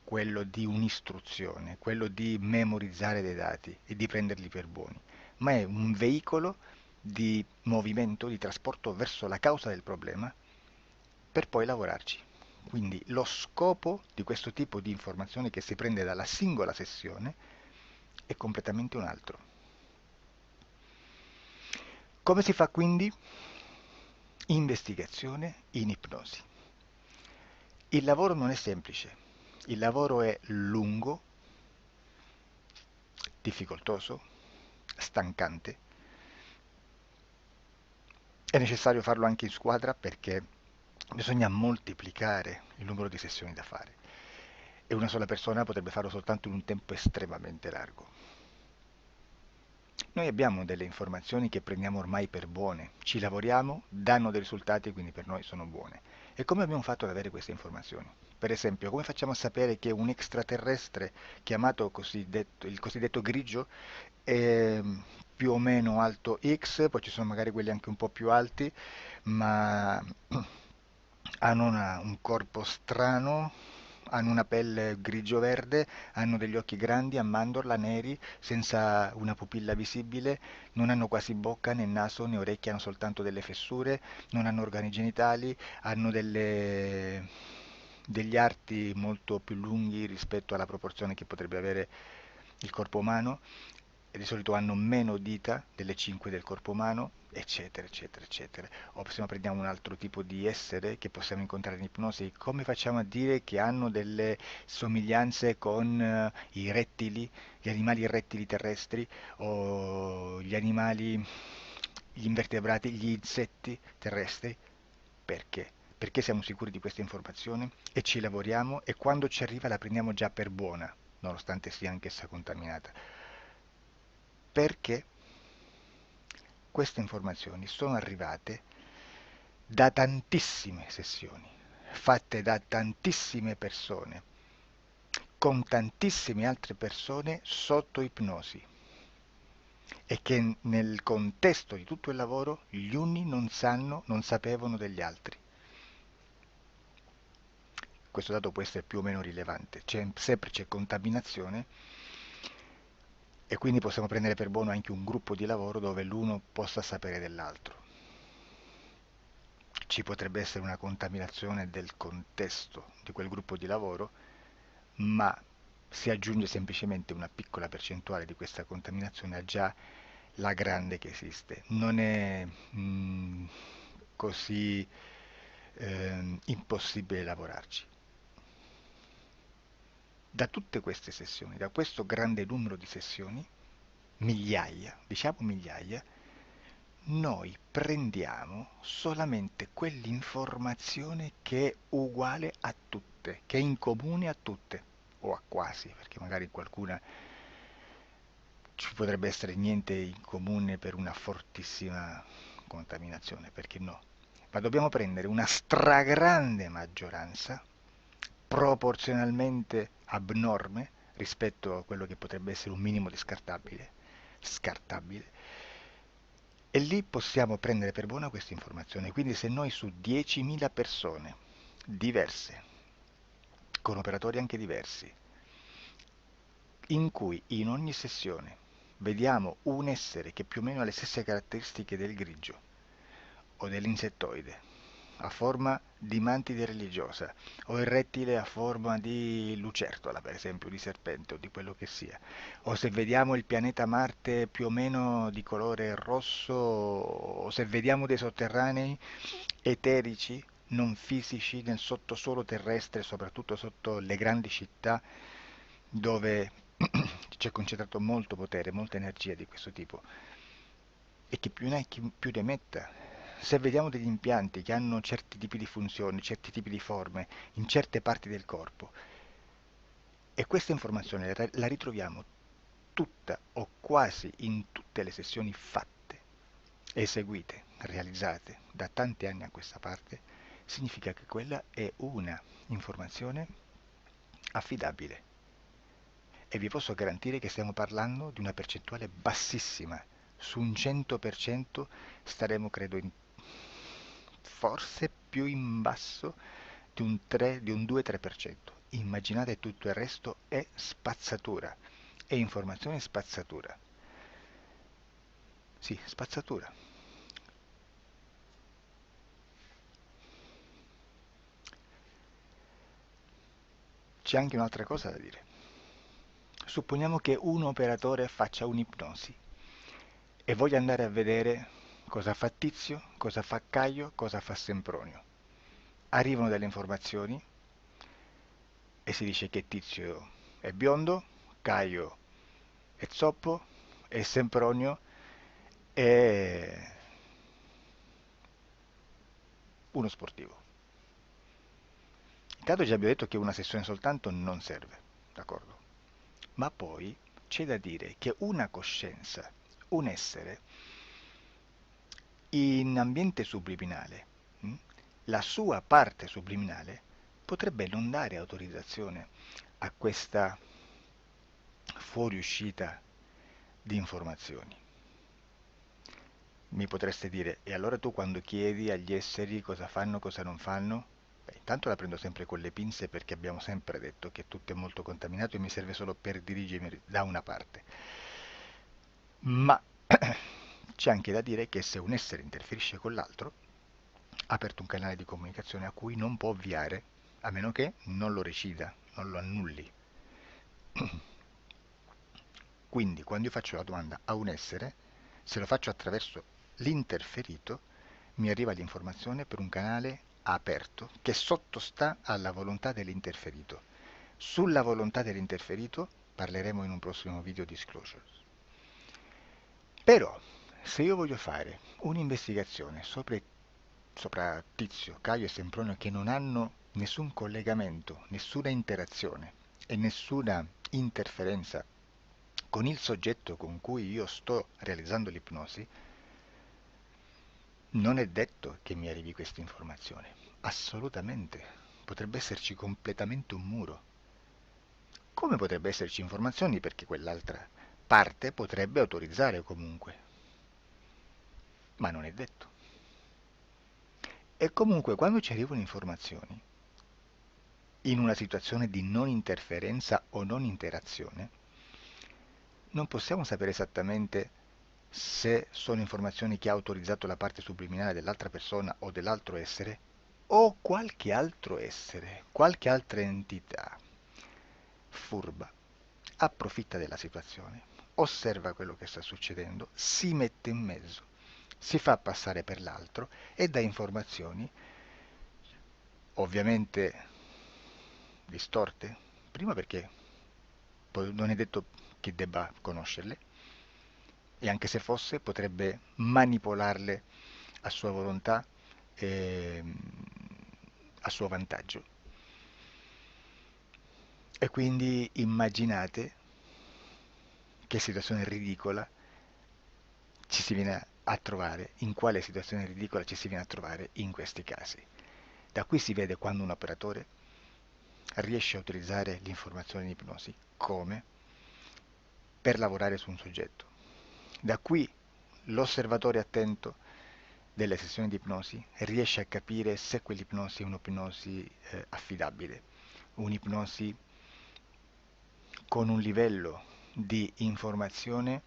quello di un'istruzione, quello di memorizzare dei dati e di prenderli per buoni, ma è un veicolo di movimento, di trasporto verso la causa del problema per poi lavorarci. Quindi lo scopo di questo tipo di informazione che si prende dalla singola sessione è completamente un altro. Come si fa quindi? Investigazione in ipnosi. Il lavoro non è semplice, il lavoro è lungo, difficoltoso, stancante. È necessario farlo anche in squadra perché bisogna moltiplicare il numero di sessioni da fare. e una sola persona potrebbe farlo soltanto in un tempo estremamente largo. Noi abbiamo delle informazioni che prendiamo ormai per buone, ci lavoriamo, danno dei risultati e quindi per noi sono buone. E come abbiamo fatto ad avere queste informazioni? Per esempio, come facciamo a sapere che un extraterrestre chiamato il cosiddetto grigio è più o meno alto X, poi ci sono magari quelli anche un po' più alti, ma hanno un corpo strano, hanno una pelle grigio-verde, hanno degli occhi grandi a mandorla, neri, senza una pupilla visibile, non hanno quasi bocca né naso né orecchie, hanno soltanto delle fessure, non hanno organi genitali, hanno degli arti molto più lunghi rispetto alla proporzione che potrebbe avere il corpo umano, e di solito hanno meno dita delle 5 del corpo umano, eccetera, eccetera, eccetera. O se no prendiamo un altro tipo di essere che possiamo incontrare in ipnosi, come facciamo a dire che hanno delle somiglianze con i rettili, gli animali rettili terrestri o gli invertebrati, gli insetti terrestri? Perché? Perché siamo sicuri di questa informazione e ci lavoriamo e quando ci arriva la prendiamo già per buona, nonostante sia anch'essa contaminata. Perché queste informazioni sono arrivate da tantissime sessioni, fatte da tantissime persone, con tantissime altre persone sotto ipnosi e che nel contesto di tutto il lavoro gli uni non sapevano degli altri. Questo dato può essere più o meno rilevante, sempre c'è contaminazione e quindi possiamo prendere per buono anche un gruppo di lavoro dove l'uno possa sapere dell'altro. Ci potrebbe essere una contaminazione del contesto di quel gruppo di lavoro, ma si aggiunge semplicemente una piccola percentuale di questa contaminazione a già la grande che esiste. Non è così impossibile lavorarci. Da tutte queste sessioni, da questo grande numero di sessioni, migliaia, diciamo migliaia, noi prendiamo solamente quell'informazione che è uguale a tutte, che è in comune a tutte, o a quasi, perché magari qualcuna ci potrebbe essere niente in comune per una fortissima contaminazione, perché no? Ma dobbiamo prendere una stragrande maggioranza, proporzionalmente abnorme rispetto a quello che potrebbe essere un minimo di scartabile, e lì possiamo prendere per buona questa informazione. Quindi se noi su 10.000 persone diverse, con operatori anche diversi, in cui in ogni sessione vediamo un essere che più o meno ha le stesse caratteristiche del grigio o dell'insettoide, a forma di mantide religiosa, o il rettile a forma di lucertola, per esempio, di serpente o di quello che sia, o se vediamo il pianeta Marte più o meno di colore rosso, o se vediamo dei sotterranei eterici, non fisici, nel sottosuolo terrestre, soprattutto sotto le grandi città, dove c'è concentrato molto potere, molta energia di questo tipo, e che più ne hai più ne metta. Se vediamo degli impianti che hanno certi tipi di funzioni, certi tipi di forme in certe parti del corpo, e questa informazione la ritroviamo tutta o quasi in tutte le sessioni fatte, eseguite, realizzate da tanti anni a questa parte, significa che quella è una informazione affidabile. E vi posso garantire che stiamo parlando di una percentuale bassissima. Su un 100% staremo, credo, forse più in basso di un 3, di un 2-3%. Immaginate, tutto il resto è spazzatura, è informazione spazzatura. Sì, spazzatura. C'è anche un'altra cosa da dire. Supponiamo che un operatore faccia un'ipnosi e voglia andare a vedere cosa fa Tizio, cosa fa Caio, cosa fa Sempronio. Arrivano delle informazioni e si dice che Tizio è biondo, Caio è zoppo e Sempronio è uno sportivo. Intanto già abbiamo detto che una sessione soltanto non serve, d'accordo? Ma poi c'è da dire che una coscienza, un essere, in ambiente subliminale, la sua parte subliminale potrebbe non dare autorizzazione a questa fuoriuscita di informazioni. Mi potreste dire, e allora tu quando chiedi agli esseri cosa fanno, cosa non fanno? Beh, intanto la prendo sempre con le pinze perché abbiamo sempre detto che tutto è molto contaminato e mi serve solo per dirigermi da una parte. Ma c'è anche da dire che se un essere interferisce con l'altro, ha aperto un canale di comunicazione a cui non può ovviare, a meno che non lo recida, non lo annulli. Quindi quando io faccio la domanda a un essere, se lo faccio attraverso l'interferito, mi arriva l'informazione per un canale aperto che sottostà alla volontà dell'interferito. Sulla volontà dell'interferito parleremo in un prossimo video disclosures. Però, se io voglio fare un'investigazione sopra Tizio, Caio e Sempronio che non hanno nessun collegamento, nessuna interazione e nessuna interferenza con il soggetto con cui io sto realizzando l'ipnosi, non è detto che mi arrivi questa informazione. Assolutamente. Potrebbe esserci completamente un muro. Come potrebbe esserci informazioni perché quell'altra parte potrebbe autorizzare comunque. Ma non è detto. E comunque quando ci arrivano informazioni, in una situazione di non interferenza o non interazione, non possiamo sapere esattamente se sono informazioni che ha autorizzato la parte subliminale dell'altra persona o dell'altro essere, o qualche altro essere, qualche altra entità furba, approfitta della situazione, osserva quello che sta succedendo, si mette in mezzo, si fa passare per l'altro e dà informazioni, ovviamente distorte, prima perché poi non è detto che debba conoscerle, e anche se fosse potrebbe manipolarle a sua volontà e a suo vantaggio. E quindi immaginate che situazione ridicola ci si viene a trovare, in quale situazione ridicola ci si viene a trovare in questi casi. Da qui si vede quando un operatore riesce a utilizzare l'informazione in ipnosi come per lavorare su un soggetto. Da qui l'osservatore attento delle sessioni di ipnosi riesce a capire se quell'ipnosi è un'ipnosi affidabile, un'ipnosi con un livello di informazione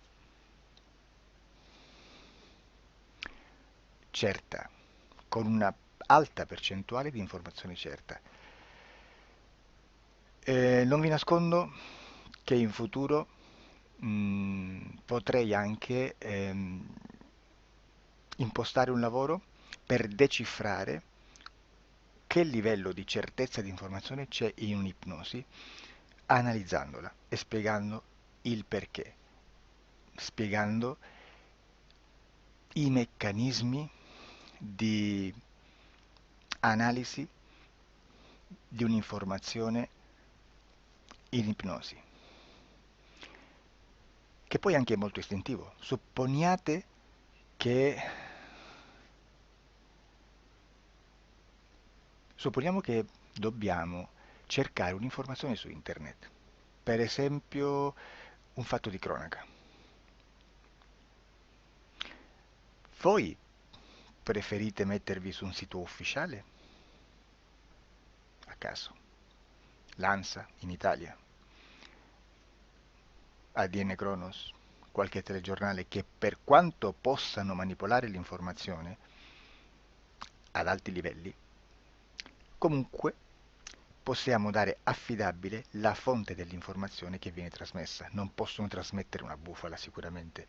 certa, con una alta percentuale di informazione certa. Non vi nascondo che in futuro potrei anche impostare un lavoro per decifrare che livello di certezza di informazione c'è in un'ipnosi, analizzandola e spiegando il perché, spiegando i meccanismi di analisi di un'informazione in ipnosi, che poi anche è molto istintivo. Che Supponiamo che dobbiamo cercare un'informazione su internet, per esempio un fatto di cronaca. Voi preferite mettervi su un sito ufficiale? A caso. L'ANSA in Italia, ADN Kronos, qualche telegiornale che per quanto possano manipolare l'informazione ad alti livelli, comunque possiamo dare affidabile la fonte dell'informazione che viene trasmessa. Non possono trasmettere una bufala sicuramente.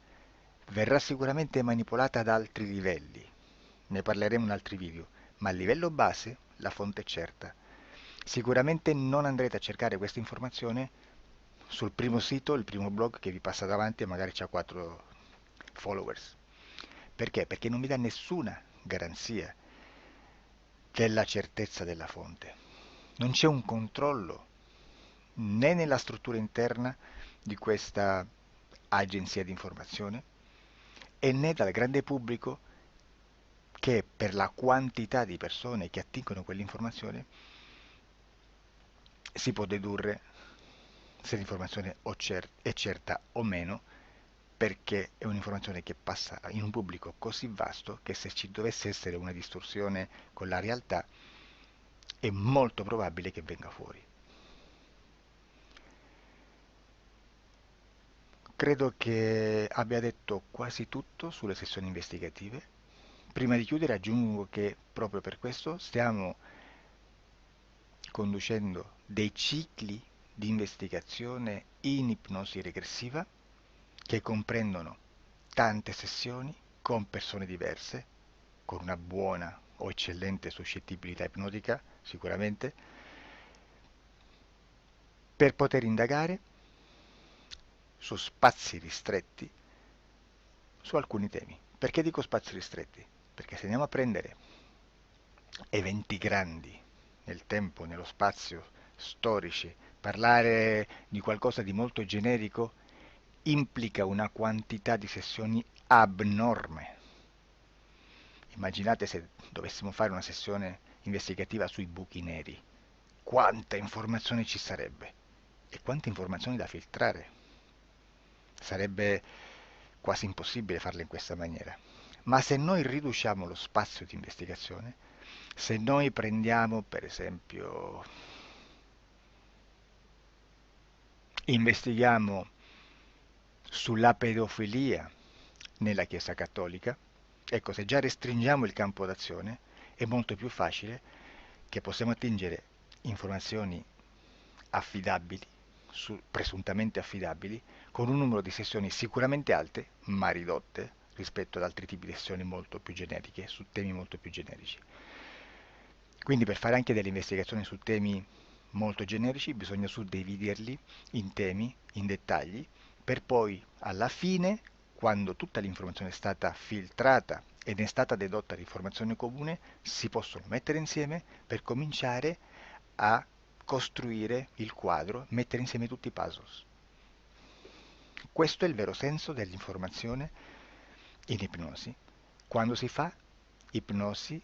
Verrà sicuramente manipolata ad altri livelli. Ne parleremo in altri video, ma a livello base la fonte è certa. Sicuramente non andrete a cercare questa informazione sul primo sito, il primo blog che vi passa davanti e magari ha 4 followers. Perché? Perché non vi dà nessuna garanzia della certezza della fonte. Non c'è un controllo né nella struttura interna di questa agenzia di informazione e né dal grande pubblico che per la quantità di persone che attingono quell'informazione si può dedurre se l'informazione è certa o meno, perché è un'informazione che passa in un pubblico così vasto che se ci dovesse essere una distorsione con la realtà è molto probabile che venga fuori. Credo che abbia detto quasi tutto sulle sessioni investigative. Prima di chiudere aggiungo che proprio per questo stiamo conducendo dei cicli di investigazione in ipnosi regressiva che comprendono tante sessioni con persone diverse, con una buona o eccellente suscettibilità ipnotica, sicuramente, per poter indagare su spazi ristretti su alcuni temi. Perché dico spazi ristretti? Perché se andiamo a prendere eventi grandi nel tempo, nello spazio, storici, parlare di qualcosa di molto generico implica una quantità di sessioni abnorme. Immaginate se dovessimo fare una sessione investigativa sui buchi neri. Quanta informazione ci sarebbe e quante informazioni da filtrare. Sarebbe quasi impossibile farlo in questa maniera. Ma se noi riduciamo lo spazio di investigazione, se noi prendiamo per esempio, investighiamo sulla pedofilia nella Chiesa Cattolica, ecco, se già restringiamo il campo d'azione, è molto più facile che possiamo attingere informazioni affidabili, presuntamente affidabili, con un numero di sessioni sicuramente alte, ma ridotte rispetto ad altri tipi di sessioni molto più generiche, su temi molto più generici. Quindi per fare anche delle investigazioni su temi molto generici bisogna suddividerli in temi, in dettagli, per poi alla fine, quando tutta l'informazione è stata filtrata ed è stata dedotta l'informazione comune, si possono mettere insieme per cominciare a costruire il quadro, mettere insieme tutti i puzzles. Questo è il vero senso dell'informazione in ipnosi, quando si fa ipnosi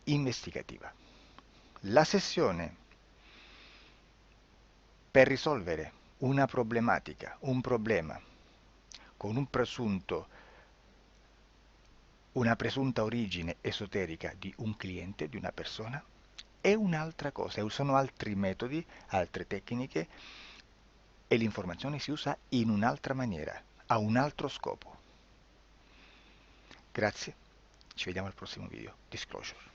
investigativa. La sessione per risolvere una problematica, un problema, con una presunta origine esoterica di un cliente, di una persona, è un'altra cosa, sono altri metodi, altre tecniche e l'informazione si usa in un'altra maniera, ha un altro scopo. Grazie, ci vediamo al prossimo video. Disclosure.